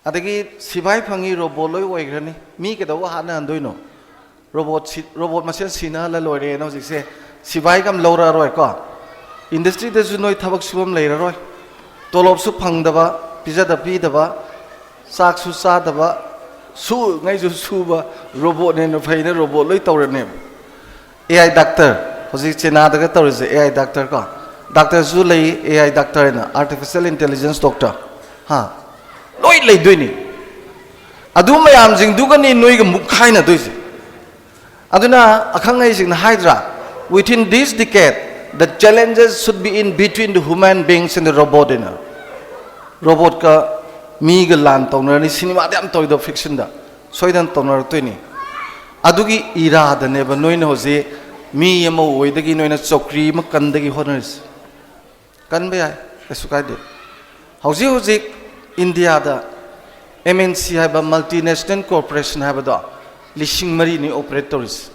adagi sibai phangi robot loi oigrani mi ke dawa hana andoino robot machine sina la loire no jikse sibai kam lora roi ko industry de ju noi thabak subam leira roi tolop su phangdaba pijada pi daba sak su sa daba su ngai ju su ba robot ne no phaina robot loi tawrane ai doctor hoji chena daga tawrse ai doctor ko doctor zu lei ai doctor na artificial intelligence doctor ha loi lei doini adu mayam jing dugani noi ga mukhaina doise aduna akhangai jing na hydra within this decade the challenges should be in between the human beings and the robot in robot ka mi ga lan tawna ni cinema dam toy do fiction da soidan tawna toini adugi ira da ne ba noi na hoje mi yama oi dagi noi na chokri ma kan dagi honors kan be ai kasu kai de hoji hoji India da MNC hai ba multinational corporation hai ba da lishing mari ni operators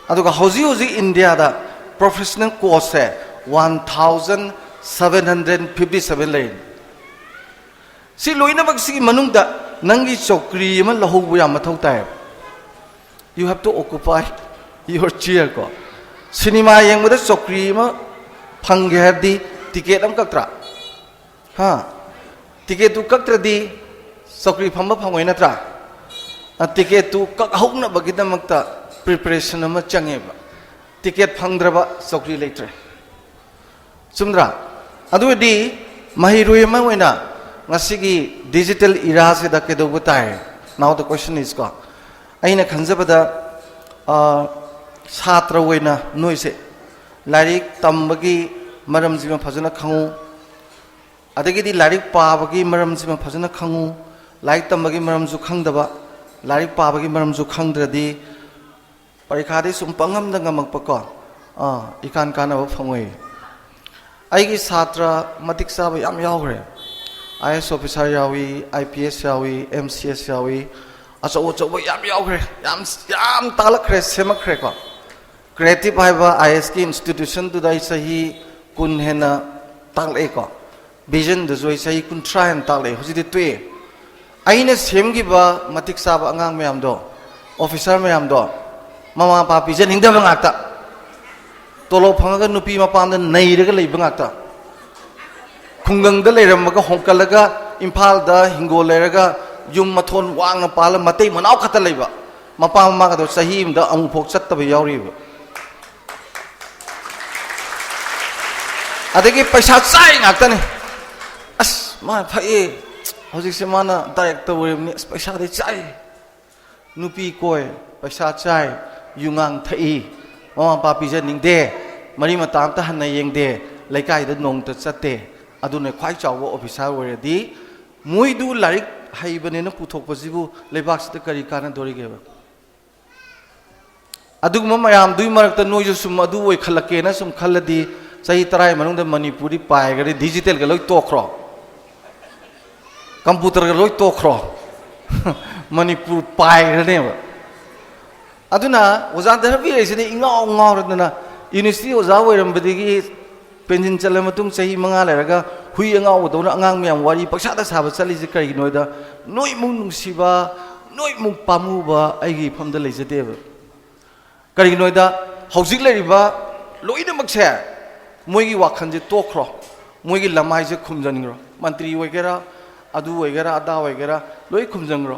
aduga hoji India da professional course hai 1757 lane si loina bak si manung da nangi chokri ma lahu bu ya mathau tai you have to occupy your chair ko cinema yang ma da chokri ma phangge habdi ticket am kaktra ha ticket tu kaktra di chokri phamba phangoi na tra ticket tu kak hauna bagidamakta preparation ama change ba ticket phangdraba chokri leitre sumdra adu di mahirui ma oina ngasigi digital era se da ke do butai now the question is ko aina khanjabada satra oina noise larik tambagi maram jima phajana khangu adagi di larik pabagi maram jima phajana khangu larik tambagi maram ju khangdaba larik pabagi maram ju khangdradi parikha de sum pangam da ngamak pa ko ikan kana ba phangoi aigi satra matik sa ba yam yawre IS officer yawi IPS yawi MCS yawi aso ba yam yawre yam talakre semakre ko creative haiba IS ki institution tu dai sahi kun hena tangle ko vision de joi sahi kun try and tangle hoji de tue aina semgi ba matik sa ba angang mayam do officer mayam do mama pa pijan hingda bangakta tolo phangaga nupi mapam da neiraga lei bangakta khungang da leiramaga hongkalaga imphal da hingol leiraga yum mathon wang pala matei manau khata leiba mapa mama ga do sahim da amu phok chatta ba yauri ba adagi paisa chai ngakta ne as ma phai hojik se mana director ni paisa de chai nupi koi paisa chai yungang thai mama pa pijan ningde mari matam ta hanna yengde laikai da nong ta chatte adune khwai chawo officer oredi muidu larik haibane na puthok pajibu lebak sita kari kana dori ge ba adugma mayam dui marak ta noiju sum adu oi khalake na sum khaladi sahi tarai manung da manipuri pai gari digital ga loi tokro computer ga loi tokro manipur pai gane ba aduna oza therapy aisini ingau ngau radna university oza oiram badigi penjin chala matung sahi manga leraga hui angau dona angang myam wari paksa da saba chali ji kai noida noi mung nungsiba noi mung pamuba aigi phamda leijade ba kari noida hojik leriba loina makse moigi wakhan je tokro moigi lamai je khumjaningro mantri oigera adu oigera ada oigera loi khumjangro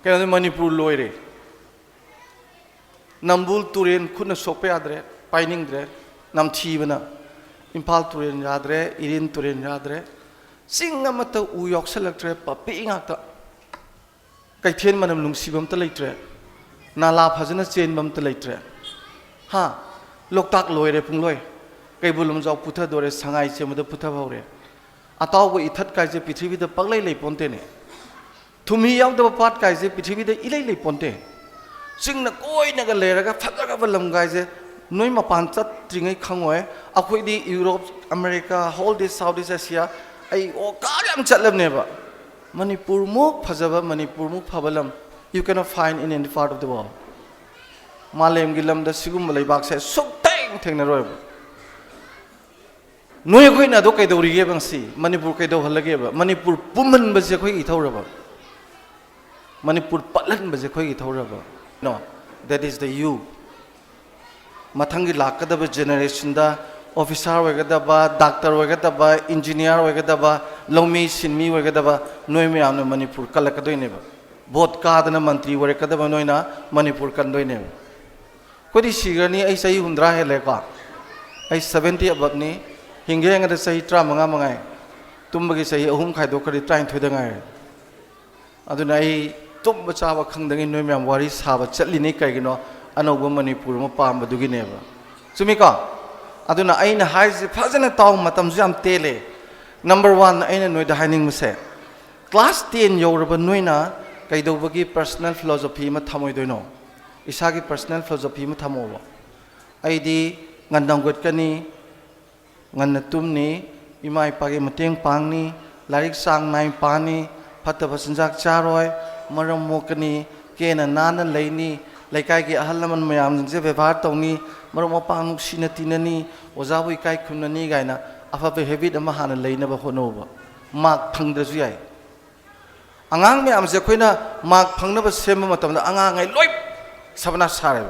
kai manipur loire Nambul turin kuna sope adre, pining dre, nam thibana, impal turin yadre, irin turin yadre, singa mata uyok selektre, papi ingakta, kaitien manam lungsibam talaitre, nala phajana chain bam talaitre, ha, loktak loire pungloi, kai bulum jaw putha dore sangai che mada putha bhaure, ataw go ithat kai je pithribi da paglai lei ponte ne, thumi yaw da pat kai je pithribi da ilai lei ponte. Sing na koi na galera phadra balam gaise noi mapan chat tringai khangoi akhoi di Europe America whole this Southeast Asia ai o karam chatlam ne ba Manipur mu phajaba Manipur mu phabalam you cannot find in any part of the world malem gilam da sigum malai bak se suk teng teng na roi noi khoi na do kai dori ge bang si Manipur kai do halage ba Manipur puman ba se khoi i thau ra ba Manipur patlan baje khoi gi thoraba no that is the you mathangi lakadaba generation da officer oigadaba doctor oigadaba engineer oigadaba lomi sinmi oigadaba noi me amna Manipur kalakadoine ba vote kadana mantri oigadaba noina Manipur kandoine kodi sigani ai sai hundra hele ka ai 70 above ni hinge ngada sai tra manga mangai tumbagi sai ahum khaido kari train thoida ngai aduna ai tumba chawa khangdangi noi me am wari saba chatli ni kai gino Anouba Manipur ma pam badugi neba chumi ka aduna aina haise phajana taw matam jam tele number 1 aina noi da haining mase class 10 yoraba noina kaidobagi personal philosophy ma thamoi doino isagi personal philosophy ma thamowa aidi ngandanggot kani nganna tumni imai pagi mateng pangni larik sang nai pani phataba sinjak charoi maram mokani kena nana leini laikai gi ahal laman mayam je ବ୍ୟବहार tawni maram mapang sina tinani ojabu ikai khunani gaina afa be habit ama hana leina ba honoba mak phangdraju yai angang me amse khoina mak phangna ba sem matamda angang ai loi sabna sare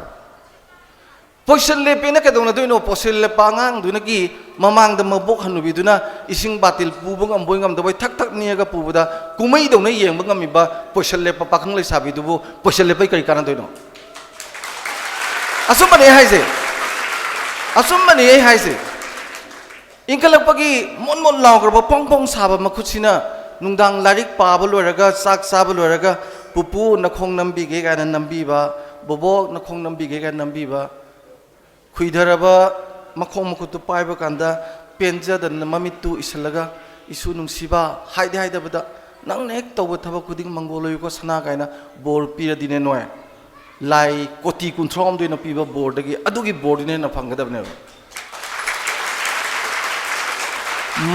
poison le pe na ka dongna doino poison le pangang duna ki mamang da mabok hanubi duna ising batil pubung amboi ngam da boy thak thak niya ga pubuda kumai dongna yeng bang mi ba poison le pakhang le sabi dubu poison le pai kai karan doino asumani haise inkalak pagi mon mon law garba pong pong saba makhuchina nungdang larik pa baloraga sak saba loraga pupu nakhong nambi ge ga nambi ba bobo nakhong nambi ge ga nambi ba khuidaraba makhong makhutu paiba kanda penja da mamitu isalaga isu nungsiba haide haide bada nang nek tawba thaba kuding mangoloy ko sana kaina bor pira dine noy lai koti kunthrom doina piba board gi adugi board ne na phangadabne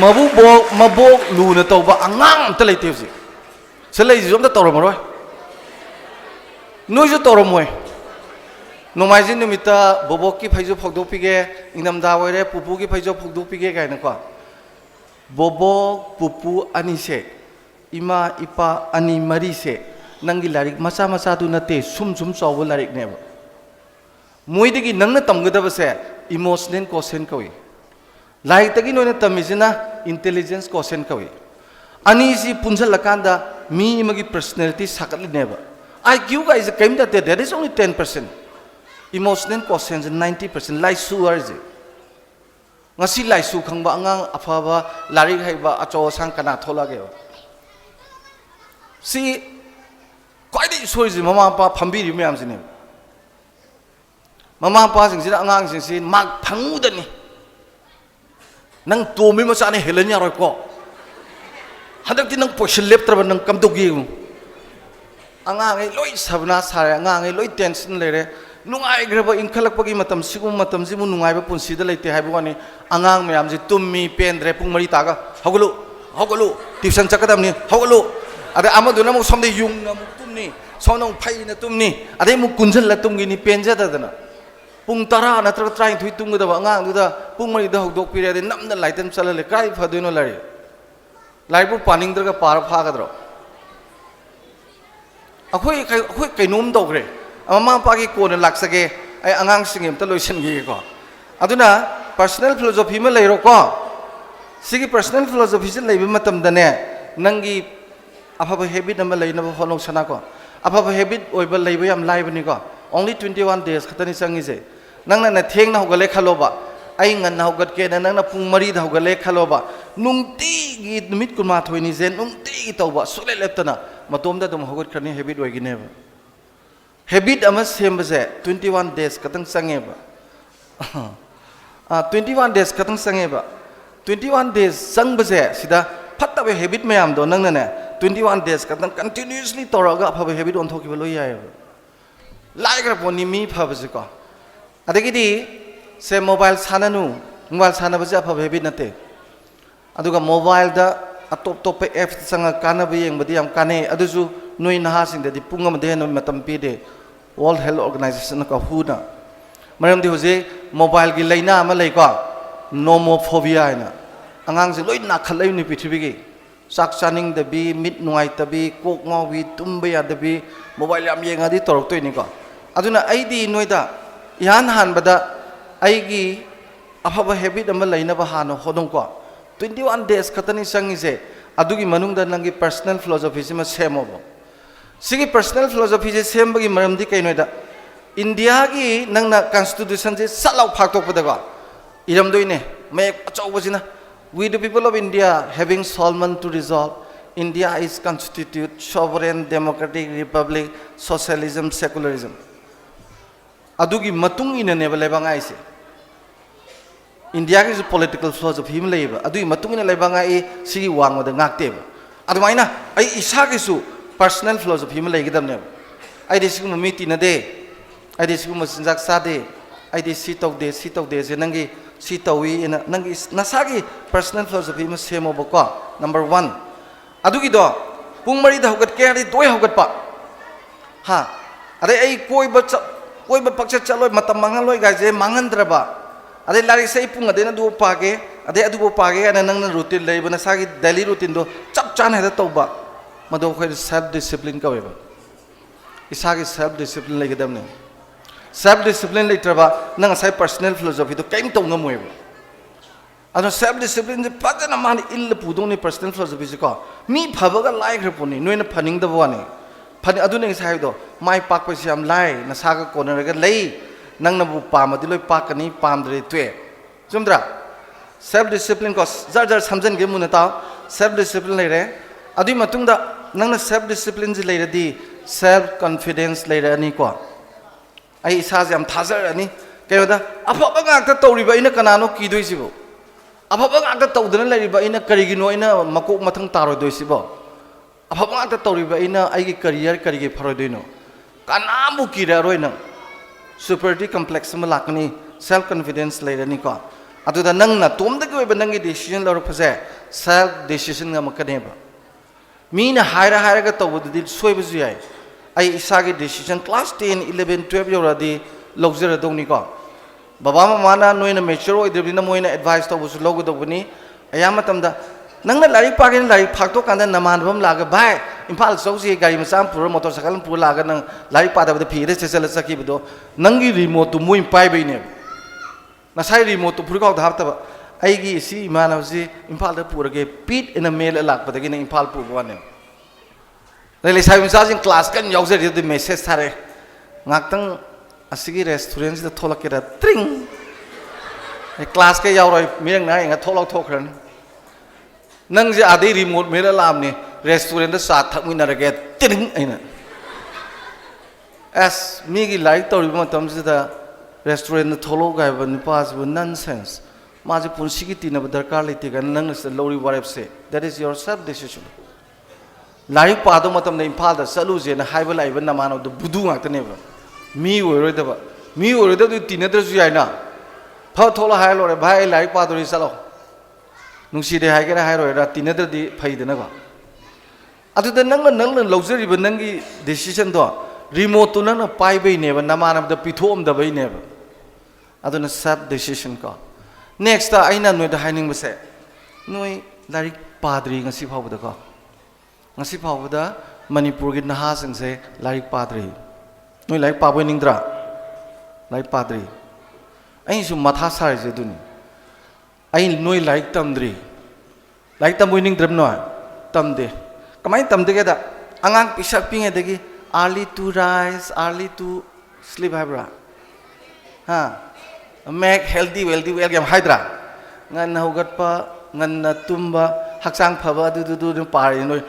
mabok lu na tawba angang ta leite si selai jom ta tawramoroi noi jo tawramoy nomai numita bobok ki phaijo phogdok pige ingdam da oire pupu ki phaijo phogdok pige gaina ko bobok pupu ani se ima ipa ani mari se nangi larik macha macha du nate sum chawo larik neba moidagi nangna tamgadaba se emotional quotient kawi laik tagi noina tamisina intelligence quotient kawi ani si punjal lakanda mi magi personality sakatli neba IQ ga is kaim that there is only 10% emotional quotient 90% lai su arje ngasi lai su khangba angang afaba larik haiba acho sang kana thola ge si quite sois mama pa phambi ri myam sine mama pa sing sina angang sing sin mak phangu dani nang to mi ma chane helanya roi ko hadak ti nang potion lep tra nang kam to gi angang ai loi sabna sare angang ai loi tension lere nungai greba inkhalak pagi matam sigum matam jimu nungai ba punsi da leite haibu ani angang myam ji tummi pendre pung mari taga hogulu tuition chakadam ni hogulu ada amaduna mu somde yung na mu tumni sonong phai na tumni ade mu kunjal la tumgi ni penja da dana pung tara na tra trai thui tung da angang du da pung mari da hogdok pire de namna laitem chala le kai phaduino lari laibu paning dra ga par pha ga dro akhoi kainom dogre mama pagi ko na laksage ai angang singem ta loisan gi ko aduna personal philosophy ma leiro ko sigi personal philosophy se leiba matam dane nangi afaba habit nama leina ba honok sana ko afaba habit oiba leiba yam laibani ko only 21 days khatani sangi je nangna na theng na hogale khaloba ai ngan na hogat ke na nangna pung mari da hogale khaloba nungti gi numit kunma thoini je nungti gi tawba sule leptana matomda dum hogat khani habit oigine ba habit ama semba je 21 days katang sange ba 21 days katang sange ba 21 days sang ba je sida phatta be habit mayam do nangna ne 21 days katang continuously toraga phabe habit on thoki balo yai like ra poni mi phabe je ko adagidi se mobile sana ba je phabe habit nate aduga mobile da atop top app sanga kana ba yeng badi am kane aduju noi naha sing de pungam de no matam pi de World Health Organization ka huna maram de hoje mobile gi leina ma lei ko nomophobia ina angang se loi na khalai ni pithibigi ꯆꯥꯛ ꯆꯥꯅꯤꯡꯗꯕꯤ ꯃꯤꯠ ꯅꯨꯡꯉꯥꯏꯇꯕꯤ ꯀꯣꯛ ꯉꯥꯎꯕꯤ ꯇꯨꯝꯕ ꯌꯥꯗꯕꯤ mobile ꯌꯥꯝ ꯌꯦꯡꯉꯗꯤ ꯇꯧꯔꯛꯇꯣꯏꯅꯤꯀꯣ ꯑꯗꯨꯅ ꯑꯩꯗꯤ ꯅꯣꯏꯗ ꯏꯍꯥꯟ ꯍꯥꯟꯕꯗ ꯑꯩꯒꯤ ꯑꯐꯕ ꯍꯦꯕꯤꯠ ꯑꯃ ꯂꯩꯅꯕ ꯍꯥꯟꯅ ꯍꯣꯠꯅꯧꯀꯣ 21 days ꯈꯛꯇꯅꯤ ꯆꯪꯉꯤꯁꯦ ꯑꯗꯨꯒꯤ ꯃꯅꯨꯡꯗ ꯅꯪꯒꯤ ꯄꯔꯁꯣꯅꯦꯜ ꯐꯤꯂꯣꯁꯣꯐꯤꯁꯤꯃ ꯁꯦꯝꯃꯣꯕ ꯁꯤꯒꯤ ꯄꯔꯁꯣꯅꯦꯜ ꯐꯤꯂꯣꯁꯣꯐꯤꯁꯦ ꯁꯦꯝꯕꯒꯤ ꯃꯔꯝꯗꯤ ꯀꯩꯅꯣꯗ ꯏꯟꯗꯤꯌꯥꯒꯤ ꯅꯪꯅ ꯀꯟꯁꯇꯤꯇ꯭ꯌꯨꯁꯟꯁꯦ ꯁꯠꯂꯥꯎ ꯐꯥꯛꯇꯣꯛꯄꯗꯀꯣ ꯏꯔꯝꯗꯣꯏꯅꯦ ꯃꯌꯦꯛ ꯑꯆꯧꯕꯁꯤꯅ We the people of India having Solomon to resolve India is constituted sovereign democratic republic socialism secularism adugi matung ina ne lebangai se India is a political philosophy him leba adui matung ina lebangai sigi wangma da ngakte adumaina ai isa gi su personal philosophy him legidam ne ai de sigu miti na de ai de sigu masinjak sa de ai de si tok de se nangi si tawi ina nangi nasagi personal philosophy ma semo bako number 1 adugi do pung mari da hogat ke ri doi hogat pa ha ade ai koi ba pakcha chaloi matam mangal loi ga je mangan draba ade lari sei pung ade na du pa ge ade adu bo pa ge ana nang na routine lei bana sagi daily routine do chap chan heda toba mado khoi self discipline ka weba isagi self discipline lei gedam ne self discipline later nang sai personal philosophy to kaim tong ngamoy ano self discipline je padana man il pudong ni personal philosophy ko mi phabaga lai hreponi noina phaning da bwane phani adune sai do mai pak pa siam lai na saga corner ga lei nang na bu pamadi loi pakani pamdre twe chumdra self discipline ko jar jar samjan ge mun ta self discipline lai re adi matung da nang na self discipline ji lai re di self confidence lai re ani ko ai isa jam thazar ani kayda afaba ngakta tawriba ina kanano kidoisibo afaba ngakta tawdana lariba ina karigino ina makok mathang taro doisibo afaba ngakta tawriba ina aigi career karige farodoino kanamu kira roina superiority complex ma lakani self confidence lairani ko aduda nang na tomda gi oiba nangi decision lor phase self decision nga makaneba mina haira ga tawdudi soibuju yai ai isagi decision class 10 11 12 yoradi logzera dongni ko baba mama na noina mature oidribina moina advice to busu logo dogni ayama tamda nangna lari pagin lari phakto kanda namanbam laga bhai imphal chausi gari masam pura motorcycle pura laga nang lari pada bada phire chesela saki bido nangi remote to moi pai beine na sai remote to pura ka hapta ai gi si imanawsi imphal da pura ge pit in a mail lak pada gi na imphal pu bwane Lele sai misajin class kan yauzer di message sare ngaktang asigi restaurant da tholak kera tring e class ke yauroi mirang na nga tholak thokran nang je ade remote mera lamni restaurant da sa thakmina rage tring aina as mi gi like tori matam da restaurant da tholo ga ban pas nonsense ma je punsi gi tina darkar lete gan nang se lori warep se that is your self decision Lari pado matam na impal da salu je na haiba lai ban na mano do budu ngak tane ba mi oroi da ba mi oroi da tinadra ju yai na pha thola hai lo re bhai lari pado ri salo nungsi de hai ga hai ro ra tinadra di phai da na ba adu da nang lojeri ba nang gi decision do remote to nang pai bai ne ba na manam da pithom da bai ne ba adu na self decision ko next ta aina noi da haining ba se noi lari padri ngasi phau da ko ngasi phawda manipur gi naha sing se larik padri noi larik paboi ningdra larik padri ai su matha sar je duni ai noi larik tamoi ningdram no tamde kamai tamde ge da angang pisak pinge degi early to rise early to sleep habra ha make healthy wealthy well gam hydra ngan hogat pa ngan tumba haksang phaba du pari noi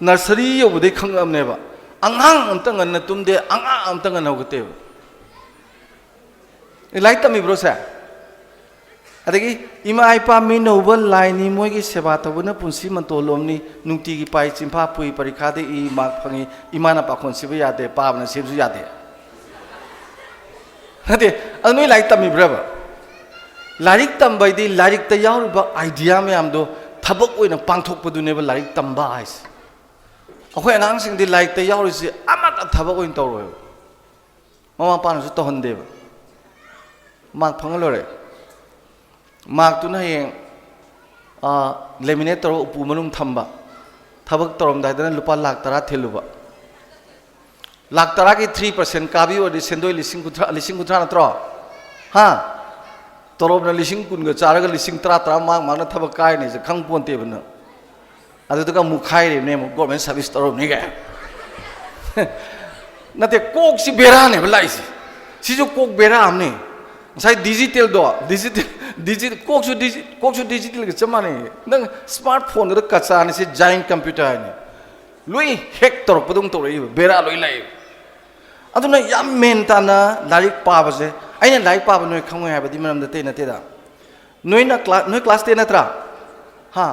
nursery yobudai khangam neba angang amta nganna tumde angang amta ngan hogate like tami bro sa adagi ima ipa mi novel line ni moigi seba tabuna punsi mantolomni nungti gi pai chimpha pui parikha de I mark phangi imana pa khon sibu yade pabna sibsu yade hade anui like tami bro larik tambai di larik ta yauriba idea me amdo thabak oina pangthok padu neba larik tamba ais akhoi anang sing di like ta yauri si amat thabak oin tawro mama pan su to honde mark phangalore mark tu na yeng laminator upu manung thamba थबक तौरम दाइदना लुपा lakh तरा थिलुबा लाख तरा की 3% काबी और सेंदोई लिसिंग कुथरा नत्रो हाँ तौरम ना लिसिंग कुनगा चारगा लिसिंग तरा तरा मांग थबक काय ने जे खंग पोंते बना अदुगा मुखाई ने गवर्नमेंट सर्विस तौरम ने गया नते कोक सी बेरा ने बलाइसी सिजो कोक बेरा हमने साइ डिजिटल दो डिजिटल कोक डिजिटल के चमाने नंग स्मार्टफोन द कचा ने से जाइंट कंप्यूटर ने लुई हैक तोर पदुम तोर बेरा लुई लाई अदुना याम मेन ताना लारिक पाबसे आइना लारिक पाब नोय खंगोय हाबदि मरम दते नतेदा नोय क्लास 10 नत्रा हां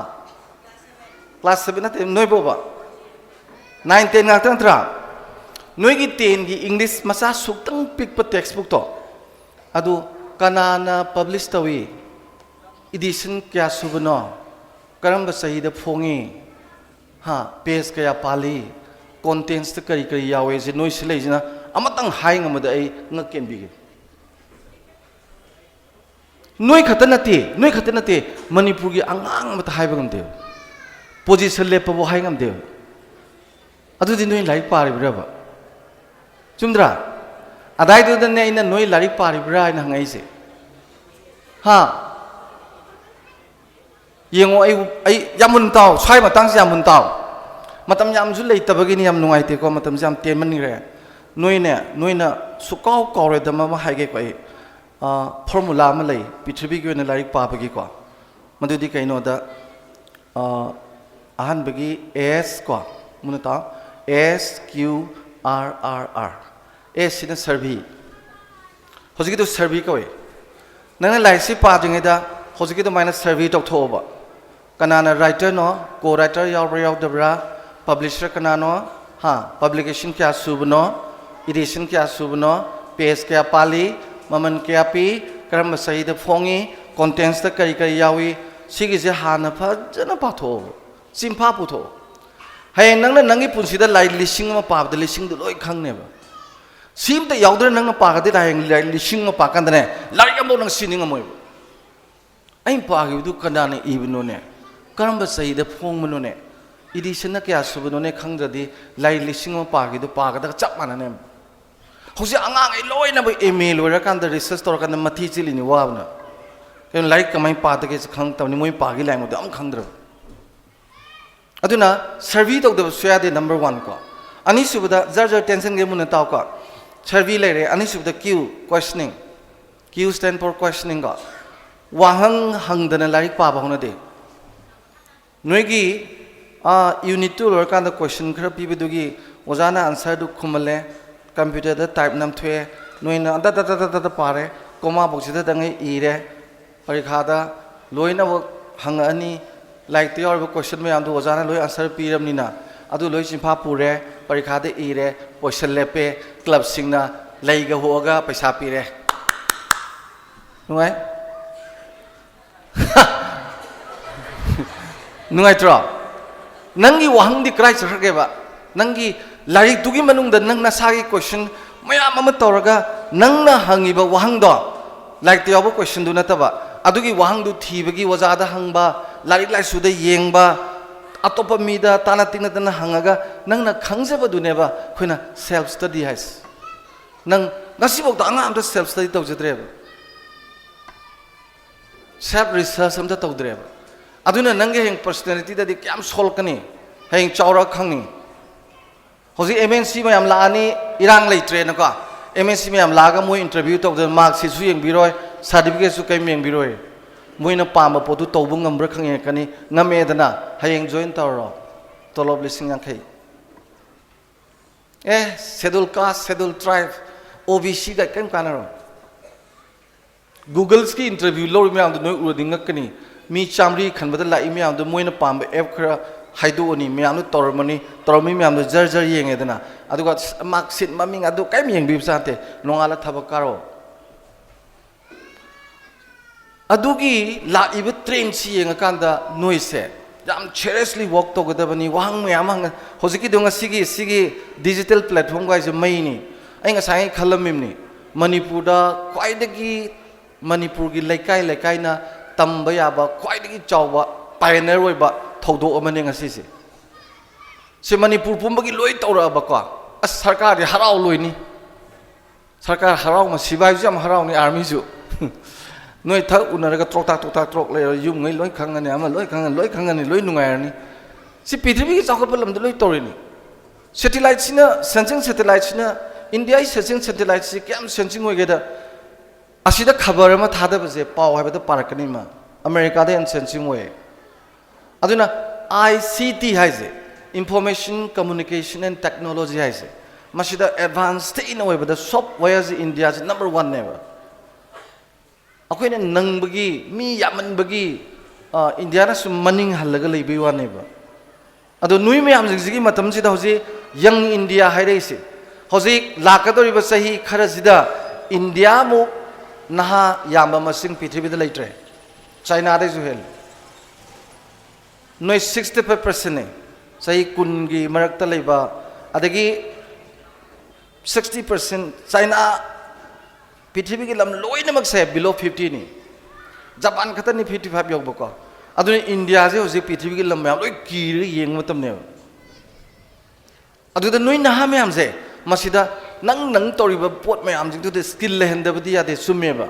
class 7 नते नोय Boba 9 10 ngak natra noi gi 10 gi english masa suktang pick pa textbook to adu kanana publish tawi edition kya subno karam ba sahi da phongi ha page kaya pali contents ta kari kari yawe je noi silai jina amatang hai ngam da ai ngaken bi noi khatanate manipur gi angang mata hai ba ngam de position le pa bo hai ngam de adu din noi lai pari braba चुमद्रा अदाय तो ने इन नोई लारी पारिब्रा इन हंगाई से हाँ येंगो आई यामुन ताओ स्वाई मतंग से यामुन ताओ मतम याम जुल ले तबगी नि याम नुंगाई ते को मतम जाम तेन मन रे नोई ना सुकाव कौरे दम मा हाइगे को फॉर्मूला म ले पृथ्वी की लारी पाबगी को मदुदी कइनो दा अहन बगी एस को मुनता एस क्यू RRR S in a survey Hosiki survey ko nang lai si pa jing da Hosiki minus survey to October kanana writer no co-writer yaw da bra publisher kanano ha publication kya subno edition kya subno page kya pali maman kya pi karam sahi da phongi contents da kari yawi sigi je hana pha jana pa tho simpa pu tho hay nang nangi punsi da lai lising ma pa da lising du loi khang ne ba sim ta yaudre nang pa ga de da lai lising ma pa kan da ne lai am nang sining amoi ai pa gi du kan da ne ibno ne karam ba sai da phong mano ne edition na kya su no ne khang da di lai lising ma pa gi du pa ga da chap mana ne hosi angang ai loi na ba email ora kan da research tor kan ma thi chili ni wa na ken lai kamai pa da ke khang ta ni moi pa gi lai mo da am khang dra aduna survey to the swade number 1 ko ani subada jar tension ge mun taw ko survey le re ani subada q questioning q stand for questioning ko wahang hang dana lai pa ba hona de noi gi unit 2 lor kan da question khara pi bi du gi ojana answer du khumale computer da type nam thwe noi na da pare koma box da dangai e re parikha da loina hang ani like the or question me amdu ojana loi answer piram ni na adu loi simpha pure parikha de e re question lepe club singna lai ga hoga paisa pi re nuai nuai tro nangi wahang di krai char ge ba nangi lai tu gi manung da nang na sa gi question maya mama toraga nang na hangi ba wahang do like the or question du na ta ba adugi wahang du thibagi wajada hangba larik lai suda yengba atopa mida tana tingna tana hangaga nangna khangjaba duneba khoina self study has nang ngasibok da anga amta self study tawjadreba self research amta tawdreba aduna nange heng personality da di kyam sol kani heng chawra khangni hoji MNC mayam laani irang leitre na ka MNC mayam laga moi interview tawda mark si su yeng biroi certificate su kai meng biroi moina pama potu tawbu ngamra khange kani ngame dana hayeng join tawro tolob lising yang khai schedule caste schedule tribe OBC ga kan kanaro Google ski interview lo me am do noi uroding ngakani mi chamri khanbada la email am do moina pamba app khara haidu ani me am do tormi me am do jar yeng edana aduga mark sheet maming adu kai mi yeng bi sate nongala thabakaro adugi la ibu train si yeng akanda noise jam seriously work to gadabani wang me amang hojiki donga sigi digital platform ga je mai ni ai nga sai khalamim ni manipur da kwaidagi manipur gi laikai na tamba ya ba kwaidagi chawba pioneer oi ba thodo amane nga si se Manipur pumbagi loi taura bakwa as sarkar de harau loi ni sarkar harau ma sibai jam harau ni army ju noi thak unaraga trok le yum ngai loi khangani ama loi khangani loi nungai ni si pithribi ki chakot palam de loi tori ni satellite sina sensing satellite sina India is sensing satellite si kyam sensing hoi ge da asida khabar ma thada ba je paw ha ba da parakani ma America de sensing hoi aduna ICT hai je Information Communication and Technology hai je masida advanced in hoi ba da software is India is number 1 never akhoi ne nang bagi mi yaman bagi India na sum maning halaga lei bi wa never ado nui me am jigi matam ji da hoji young India hai rei se hoji lakadori ba sahi khara sida India mu naha yamba masing prithvi da leitre China de ju hel noi 65% ne sahi kun gi marak ta leiba adagi 60% China prithvi gi lam loi namak se below 50 ni Japan khata ni 55 yok bako aduni India je hoji prithvi gi lam ma loi ki ri yeng matam ne adu da noi naha me am je masida nang tori ba pot me am jing tu de skill le henda badi ya de summe ba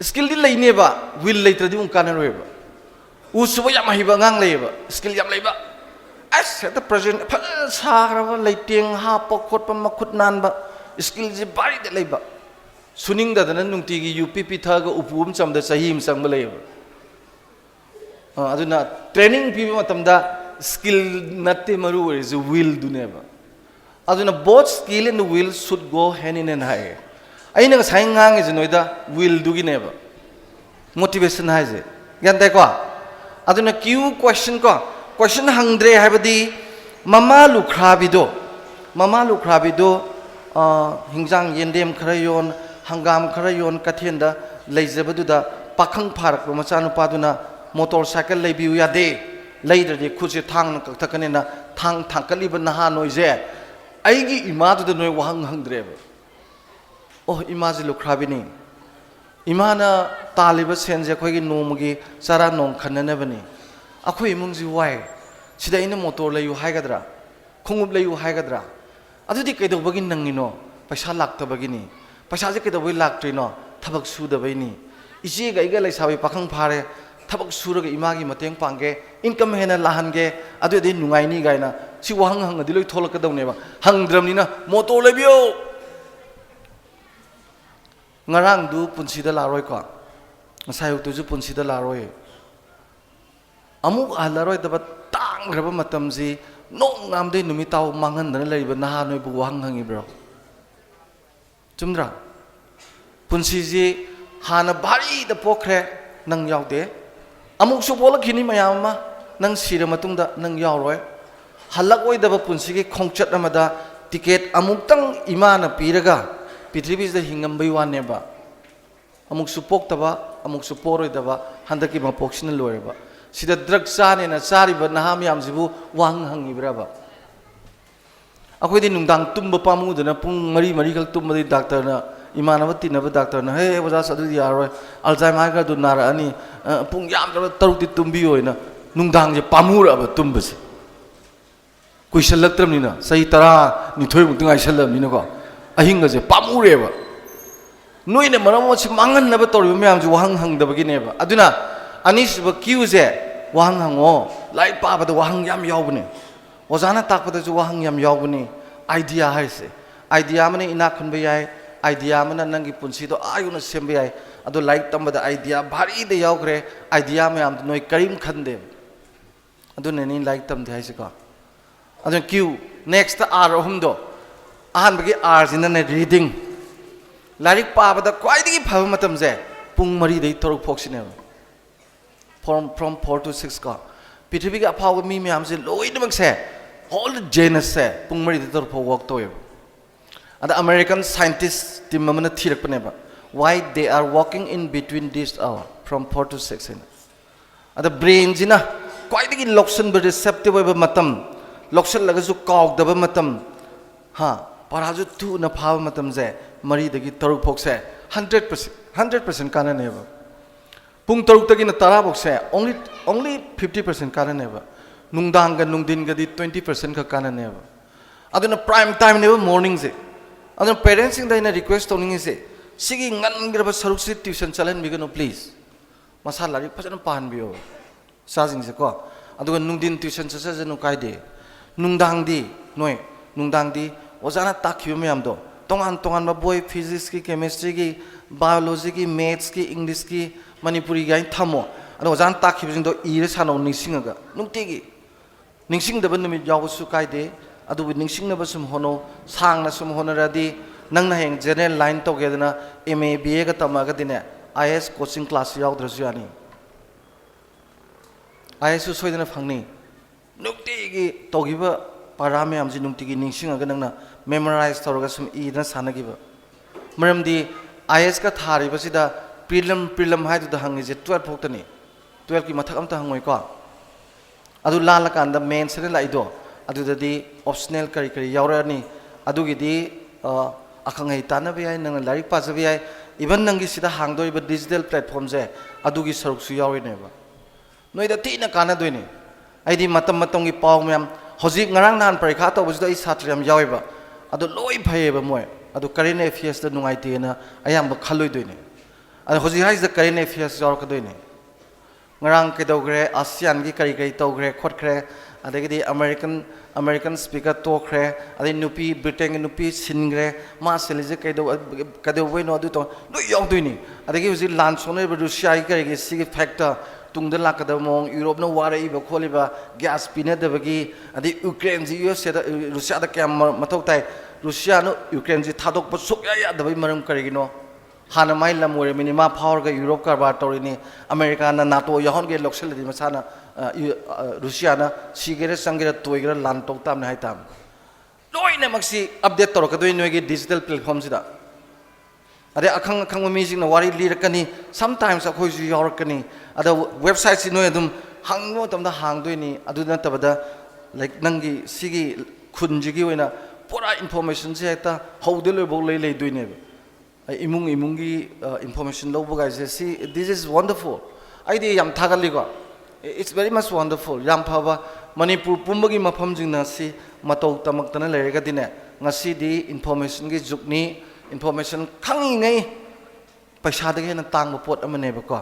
skill di lei ne ba will lei tra di un kana roi ba u su ya ma hi ba ngang lei ba skill yam lei ba as the president sa ra ba lei tieng ha pok khot pa ma khut nan ba skill ji bari de lei ba suning da nan nung ti gi UPP tha ga upum cham da sahim sang ba lei ba aduna training pi ma tam da skill natte maru is will du ne ba aduna both skill and will should go hand in hand aina nga sai ngang is noida will du gi ne ba motivation hai je yan dai ko aduna q question hangdre habadi mama lu khrabi do hingjang yendem kharayon hangam kharayon kathenda leijabadu da pakhang pharak ma chanu paduna motorcycle leibiu ya de leider de khuje thang ka thakane na thang thangkali ba na ha noise aigi ima du de noi wahang hangdre ba oh ima ji lu khrabi ni ima na taliba senje khoi gi nomugi chara nong khanna bani akhoi imung ji wai sida ina motor leyu haigadra khungup leyu haigadra adudi kaido bagi nangino paisa lakta bagi ni paisa je kaido bai laktrino thabak su da bai ni ije ga iga lai sabai pakhang phare thabak su ra ga imagi mateng pangge income hena lahange adu de nungai ni gaina si wahang hang adi loi tholak ka daune ba hangdram ni na motor lebio ngarang du punsi da laroi ko ngasai tu ju punsi da laroi amuk alaroi da tang graba matam ji nong ngam de numitau mangan dana leiba naha noi bu wahang hangi bro chumdra punsi ji hana bari da pokre nang yaude amuk su bola khini mayam ma nang sira matung da nang yauroi halak oi da punsi gi khongchat amada ticket amuk tang imana piraga prithvi da hingam bai wan ne ba amuk su pok taba amuk su poroi da ba handaki ma poksinal loi ba sida drug chane na chari ba naham yam jibu wang hangi braba akoi di nungdang tumba pamu da na pung mari khak tumba di doctor na imanaba tinaba doctor na he waja sadu di aroi alzheimer ga du nara ani pung yam da taruk ti tumbi hoina nungdang je pamura ba tumba se kuisal laktram ni na sai tara ni thoi mutung ai salam ni na ko ahinga je pamure ba noi ne maramo chi mangan na ba tori me am ju wang hang da ba gi ne ba aduna anis ba kiu je wang hango lai pa ba da wang yam yaw bune ozana tak pa da ju wang yam yaw bune idea hai se idea mane ina khun ba yai idea mana nangi punsi do ayu na sem ba yai ado like tam ba da idea bhari de yaw kre idea me am noi karim khan de ado ne ni like tam de hai se ko ado kiu next r hum do ahan ba gi r jin na reading larik pa ba da kwai di pham matam je pung mari dei torok phoksine from 4 to 6 ka prithvi ga phau mi myam se loi namak se all the genus se pung mari de tor pho work to ada American scientists team mamana thirak pane ba why they are walking in between this hour from 4 to 6 in ada brain jina kwai di loction be receptive ba matam loction laga su kaw da ba matam ha paraju tu na phau matam je mari de gi torok phok se 100% kana ne ba pung taruk tagi na tara bok se only 50% karan ne ba nungdang ga nungdin ga di 20% ka kana ne ba aduna prime time ne morning se aduna parents sing da ina request toning se sigi ngan gra ba saruk si tuition chalan bi gano please masa lari phajana pan biyo sa jing se ko aduga nungdin tuition cha sa janu kai de nungdang di noi nungdang di ozana takhiu me amdo tongan tongan ba boy physics ki chemistry ki biology ki maths ki english ki manipuri ga thamo ado ozana takhiu jing do ire sano ningsing ga nungti gi ningsing da ban mi yaw su kai de adu bi ningsing na ba sum hono sang na sum hono radi nang na heng general line to ge na MA BA ga tama ga dine IS coaching class yaw drasu ani IS su soidana phangni nukti gi togiba parame amji nukti gi ningsing ga nang na memorize toroga sum I na sanagi ba maram di IS ka thari ba sida prelim hai da hangi je 12 phok tani 12 ki mathak am ta hangoi ko adu lala kan da main sene lai do adu da di optional kari kari yaura ni adu gi di akhang hai ta na bi ai nang larik pa ja bi ai even nang gi sida hang do ba digital platform je adu gi saruk su yawi ne ba noi da ti na kana do ni ai di matam matong gi paw myam hojik ngarang nan parikha to bu da I satriam yawi ba adu loi phai ba moi adu current affairs da nungai te na ayam ba khaloi do ni adu hojik hai da current affairs yaw ka do ni ngarang ke do gre ASEAN gi kari kari to gre khot gre adagi di American speaker to gre adi nupi Britain nupi sin gre ma selije ke do ka do we no adu to no yaw do ni adagi hojik lan sonai ba Russia gi kari gi sig factor tungda lakada mong Europe no wara iba kholiba gas pina da bagi adi Ukraine ji US da Russia da kam mathau tai Russia no Ukraine ji thadok pa suk ya da bai maram kari gi no hana mai lam ore minima power ga Europe ka ba tori ni America na NATO yahon ge loksel di masana Russia na sigere sangere toigra lan tok tam na hai tam loi na maksi update tor ka doi no ge digital platform sida ade akhang akhang mi jing na wari li rakani sometimes akhoi ju yor kani ada website si no adum hang no tam da hang doi ni adu na tabada like nangi sigi khunji gi wena pura information se ta howdel bo lei lei doi ne imungi information lo buga je see this is wonderful id yam thagali go it's very much wonderful yam phaba manipur pumbagi mafam jingna si matou tamak tana lerega dine ngasi di information gi jukni information khangi ngai paisa dage na tang pot amane ba ko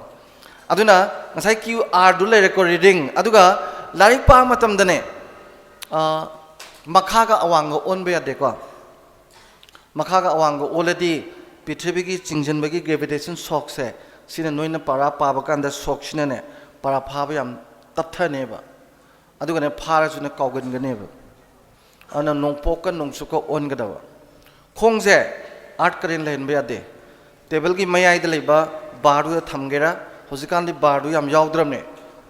aduna ngasai QR du le record reading aduga larik pa matam dane makha ga awang go on be ade ko makha ga awang go already पृथ्वी की चिंजन बगी gravitation shock से सिने नोइना पारा पाबा कांदा shock सिने ने पारा फाबा याम तत्थने बा अदुगने फारा जुने कौगन गने बा अना नोंपोक का नोंसुको ओन गदवा खोंगजे आर्ट करेन लेन बे आदे टेबल की मयाई द लेबा बारु द थमगेरा होजिकान दि बारु याम यावद्रमने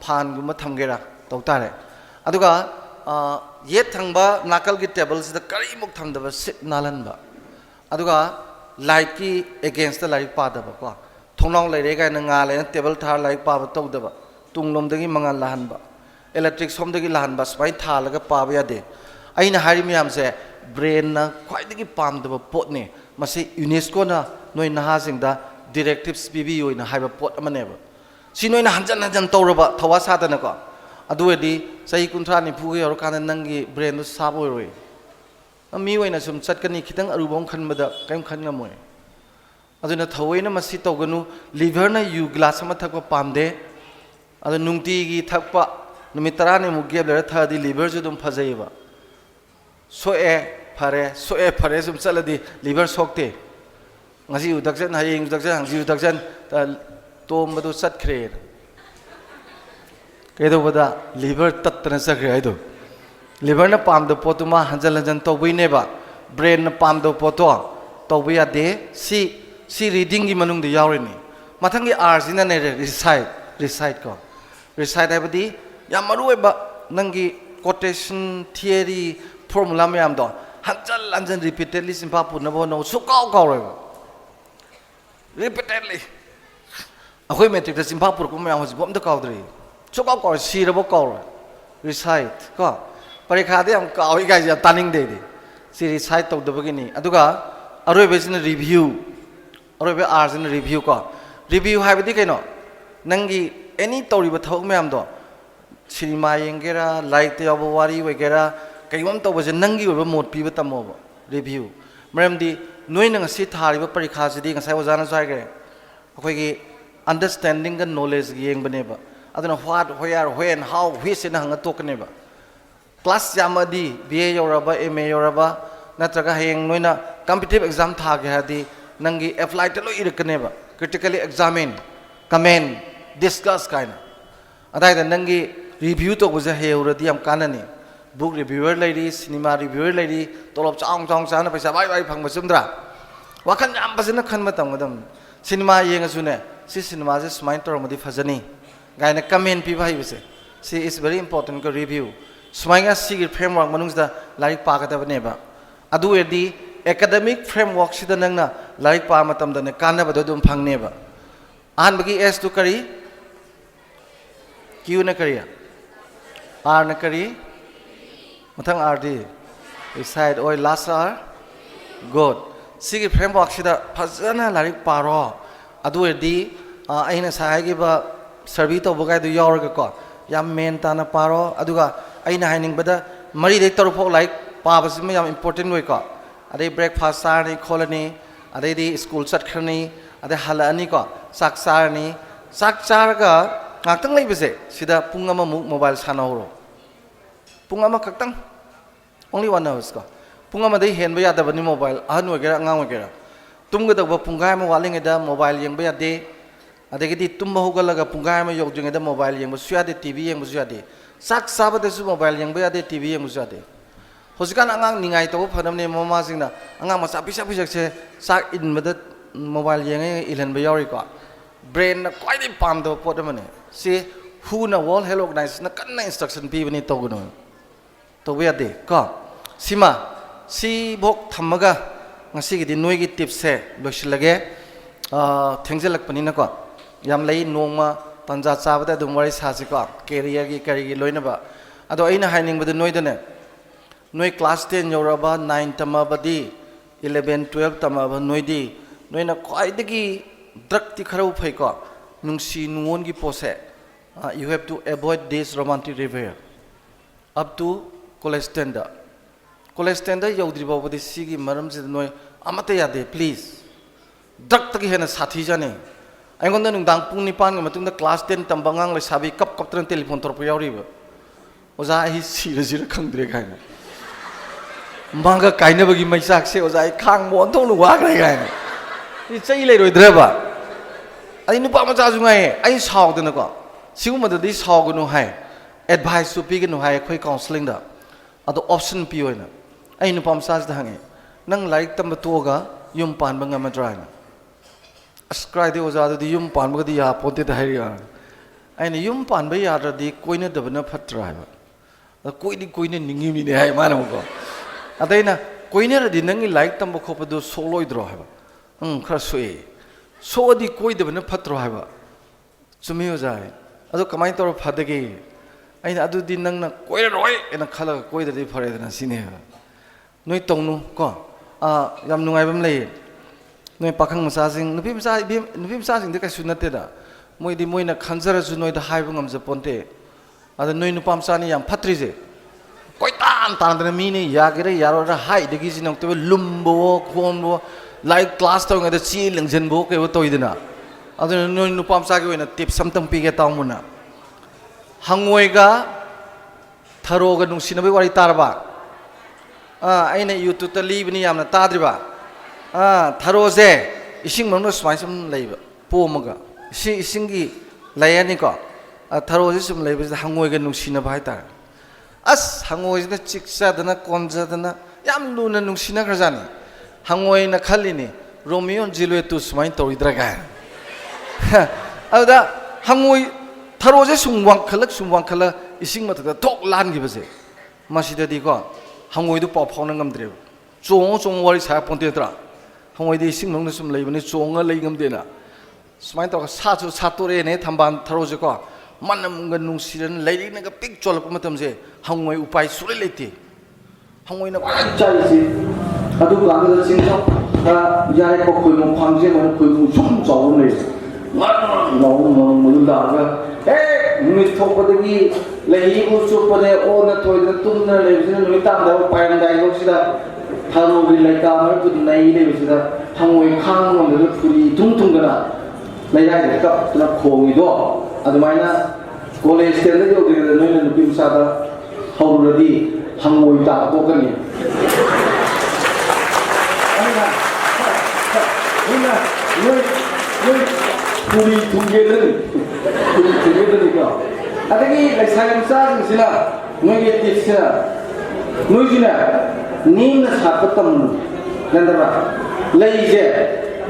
फान गुमा थमगेरा तौतारे अदुगा ये थंगबा नाकल की टेबल से द करी मुक थमदबा सिट नालन बा अदुगा लाइक की अगेंस्ट द लाइक पादब को थोंनाव लेरे गाय नंगा ले टेबल थार लाइक पाब तौदब तुंगलोम दगी मंगा लहनबा इलेक्ट्रिक सोम दगी लहनबा स्पाई थालगा पाब यादे अइना हारि मियाम से ब्रेन ना ख्वाइदगी पामदब पोटने मसे यूनेस्को ना नोइ नहा सिंगदा डायरेक्टिव्स पीबी योइना हाइबा पोट अमनेब सि नोइना हंजन हंजन तौरबा थवा सादना को अदुएदी सही कुंथ्रा नि फुगे और कान नंगी ब्रेन दु साब ओइरोइ मी ओइना सुम चटकनी खितंग अरुबम खनबदा कयम खनगमोय अदुना थवैना मसी तौगनु लिवर ना यू ग्लास अमा थकपा पामदे अदु नुंगतीगी थकपा नुमित 10 नि मु गेब लरा थदी लिवर जु दुम फजैबा सोए फरे सुम चलदी liver सोकते ngasi udakjan hayeng udakjan hangsi udakjan ta tombadu satkhre kedo bada liver tattana sakre aido liver na pamdo potuma hanjal hanjan tobine ba brain na pamdo poto tobiya de si reading gi manung de yawrini mathang gi arjina ne recite ko recite abadi yam maru ba nangi quotation theory formula me am do hanjal hanjan repeatedly simpa punna bo no sukau kau roi repeatedly akhoi metric ta simpa pur ko me am hosi bom da kau dri sukau kau sirabo kau recite ko parikha de am kau hi gai ja taning de si recite to da bagini aduga aroi besina review aroi be arjina review ko review haibadi kaino nangi any tori ba thok me am do ซีนีมายังเกระไลท์เตียวบวารีไว้เกระก็ยังตัวว่าจะนั่งกี่ว่าหมดปีว่าตั้มบ่รีวิวเมื่อดีน้อยหนึ่งสิทาริบปริคาสิดีกันใส่ว่าจานใส่กันเขาคิด understanding กัน knowledge กี่ยังเป็นแบบอันนั้น what where when how which นั่งกันตัวกันแบบ class ยามาดี BA ยอร์บะ MA ยอร์บะนั่นจะก็เฮงน้อยน่ะ competitive exam ท่ากันฮะดีนั่งกี่ apply ตลอดอีกกันแบบ critically examine comment discuss กันอันนั้นนั่งกี่ review ตัวก็จะเฮอุระดีอันกันนี่ book reviewer เลยดี cinema reviewer เลยดีตัวเราจ้องสารไปสบายพังมาซุ่มดราว่าขันยามภาษาขันมาตั้งมาดม cinema ยังไงสุนัขซี cinema จะ smile ตัวเราไม่ได้ฟังนี่ไงนะ comment พี่ไปไปสิ see is very important ก็ review smile ก็ see framework มันนุ่งจะไล่ปากกันแบบนี้บ้างอะดูเอ็ดดี academic framework สิเดนั่งนะไล่ปากมาตั้มเดนการนั้นแบบดูพังเนี่ยบ้างอ่านเมื่อกี้ S ตัวคดี Q นักคดี R นักคดีมาทั้ง R ดี side oil last R good สิ่งที่ framework สิเดพัฒนาไล่ปากรออะดูเอ็ดดีไอ้เนี่ยสายกี่บ่ survey ตัวบุกไอ้ดูยอร์ก็ก่อนยามเมนตานะปารออะดูก็ไอ้เนี่ยให้หนึ่งบัดมารีเด็กตัวพวกไล่ปาภาษาไม่ยาม important ด้วยก่อนอะไร breakfast สารนี่ call นี่อะไรดี school สัตว์ครั้งนี้อะไรฮัลโหลนี่ก็สักสารนี่สักสารก็งักตั้งเลยไปสิสิเดปุ่งอามามุก mobile ชานาโรปุ่งอามากักตั้ง only 1 hours ก็ปุ่งอามาได้เห็นไปยาแต่วันนี้ mobile อ่านไว้แก่งางไว้แก่ตุ้มก็ต้องว่าปุ่งไก่มาวันเลี้ยงได้ mobile ยังไปยาดีอะไรก็ดีตุ้มมาหุกแล้วก็ปุ่งไก่มายกจึงได้ mobile ยังมาสุยาดี TV ยังมาสุยาดีสักสัปดาห์สุ mobile ยังไปยาดี TV ยังมาสุยาดีพอสิการอ่างนี่ไงตัวพนันเนี่ยมาสิ่งน่ะอ่างมาสับพิชักเชสักอินมาได้ mobile ยังไงอิเลนไปยอริกว่า brain น่ะก้อยได้ปั๊มตัวพอได้มันเนี่ยสิ who น่ะ world health organization น่ะกันน่ะ instruction พี่วันนี้ตัวกันหน่อยตัวไปยาดีก็สิมาสิบอกทำมากะงั้นสิกินนุ่ยกิน tips เบิกสิลเกะเทงเจลักปนินะก็ยามเลยนุ่มมาตันจัดซาบแต่ดูมาริสาสิก็เกรียกิลอยนะบ่อะตัวไอ้น่ะให้หนึ่งบัดนุ่ยตัวเนี่ยนุ่ย class 10 ยอร์บะ9ตมาบัดดี11 12ตมาบัดนุ่ยดีนุ่ยน่ะก้อยตะกี้ดรักที่ขรุไปก็นุ่งสีนุ่งกี่โพสyou have to avoid this romantic affair up to college standard college standard ยาวดีบ่าวดีสิกิมารมจิตนุ่ยอามาเตยาเด please ดรักตะกี้เห็นสัตย์จันนี่ไอ้คนนั้นนุ่งดังปุ่งนิพานกันมาถึงแต่ class 10 ตำบังงังเลยสาบีกับตรันเทลิฟอนตรไปยาวรีบ่ว่าจะไอ้สิระขังเด็กไงมังก็ไก่เนี่ยบางทีไม่สักเสียว่าจะข้างมวนท้องหนูว่าอะไรกันนี่ใจเลยโดยเดิมอ่ะไอ้นุ่มป้ามาจ้าจุงไงไอ้ชาวตัวนั้นก็สิ่งมันจะได้ชาวกันหนูให้ advice สุปีกันหนูให้คุย counseling ด่าอะตัว option ปีไว้นะไอ้นุ่มป้ามาจ้าจะทำไงนั่งไล่ตั้มตัวก็ยุ่มปานบางงานมาจอยนะสกายที่ว่าจะได้ยุ่มปานบางทียาปนติดได้ยังไอ้นี่ยุ่มปานไปยาจะดีคุยเนี่ยเดี๋ยวมันพัดร้ายว่ะแล้วคุยเนี่ยนิ่งๆนี่ให้มาหนูก็อะไรนะคุยเนี่ยเราดีนั่งไล่ตั้มบุกเข้าไปดูโซโล่อีดรอเหรอข้าสวยโซดีคุยเดี๋ยวมันพัดร้ายว่ะจุ่มไม่เอาใจอะตัวกำไมตัวพัดเด็กไอ้นี่อะตัวดีนั่งนะคุยร้อยไอ้นั่งข้าละคุยเดี๋ยวดีพอเลยนะสิเนี่ยนุ่ยตรงนู้ก็ยามนุ่งไอ้แบบเลยนุ่ยปักขังมาซาสิงนุ่ยพิมซาสิงเด็กไอ้สุนัตเตอร์มวยดีมวยนักขันซาร์สุนุ่ยเดาหายบังคับจะปนเตะอะตัวนุ่ยนุ่มปั๊มซานี่ยามพัดริเซก้อยตานแต่มีนี่ยากเลยยารอระหายเด็กที่น้องตัวลุ่มบัวโคนบัวไล่คลาสตัวงั้นจะชี้หลังเจนบัวก็ว่าตัวอีเดน่ะอะตัวนุ่มปั๊มซาก็ว่าน่ะทิปซัมตังปีกันตามมุนน่ะหังวยก็ทารโอกันนุ่งสินไปวาริตาร์บ้าไอ้เนี่ยยูทูบตะลีบนี่ยามน่ะตาดริบ้าทารโอเซ่อิสิงมันก็สมัยสมัยเลยบ้าปูมก็อิสิงกี้เลยอันนี้ก็ทารโอเซ่สมัยเลยบ้าหังวยกันนุ่งสินไปตาหังวยนะจิกซาดนะคอนซาดนะยามดูนะนุ่งสินะกระจานี่หังวยนะขัลลีนี่โรมิโอจิลเวตุสมัยตัวอิดระกันเอาด่าหังวยทารโอเซ่สุ่มวังขลักอิสิงมาตั้งแต่ตกล้านกี่เปอร์เซ็นต์มาสิเดดีก็หังวยดูปอบพองนั่งกำเดียวจงวาริสายปนเตียตระหังวยดีสิ่งน้องนี่สมัยวันนี้จงอะไรกำเดียนะสมัยตัวซาตุเรเนี่ยทำบ้านทารโอเซ่ก็มันนำเงินนุ่งสินเลยนี่ก็ปิ๊กจอลก็มาทำเสียหังวยอุปายสุดเลยทีหังวยน่ะใจสิอะดูหลังก็จริงครับถ้ายายก็คุยมันความเชื่อมันคุยมันชุ่มจ่อเลยมันน้องมือด่าก็เฮ้ ꯅꯨꯃꯤꯠ ꯊꯣꯛꯄꯗꯒꯤ ꯂꯩꯕꯨ ꯆꯨꯞꯄꯅꯦ ꯑꯣꯟꯅ ꯊꯣꯏꯗꯅ ꯇꯨꯝꯗꯅ ꯂꯩꯕꯁꯤꯅ ꯅꯨꯃꯤꯠ ꯇꯥꯡꯗꯕ ꯄꯥꯏꯔꯝꯗꯥꯏꯐꯥꯎꯁꯤꯗ ꯊꯔꯣꯒꯤ ꯂꯩꯀꯥ ꯃꯔꯛꯇꯨꯗ ꯅꯩ ꯂꯩꯕꯁꯤꯗ ꯍꯪꯉꯣꯏ ꯈꯥꯡ ꯉꯝꯗꯅ ꯐꯨꯔꯤ ꯊꯨꯡꯗꯅ ꯂꯩꯔꯥꯏꯗ ꯀꯞꯇꯅ ꯈꯣꯡꯉꯤꯗꯣ ꯑꯗꯨꯃꯥꯏꯅ ꯀꯣꯂꯦꯖ ꯁ꯭ꯇꯦꯟꯗ ꯌꯧꯗ꯭ꯔꯤꯉꯩꯗ ꯅꯣꯏꯅ ꯅꯨꯄꯤ ꯃꯆꯥꯗ ꯍꯧꯔꯨꯔꯗꯤ ꯍꯪꯉꯣꯏ ꯇꯥꯕ ꯇꯣꯛꯀꯅꯤ ꯐꯨꯔꯤ ꯊꯨꯡꯒꯦꯗꯅꯤꯀꯣ ꯑꯗꯒꯤ ꯂꯩꯁꯥꯕꯤ ꯃꯆꯥꯁꯤꯡꯁꯤꯅ ꯅꯣꯏꯒꯤ ꯇꯤꯞꯁꯤꯅ ꯅꯣꯏꯁꯤꯅ ꯅꯦꯝꯅ ꯁꯥꯠꯄ ꯇꯝꯃꯨ ꯅꯠꯇ꯭ꯔꯥ ꯂꯩꯁꯦ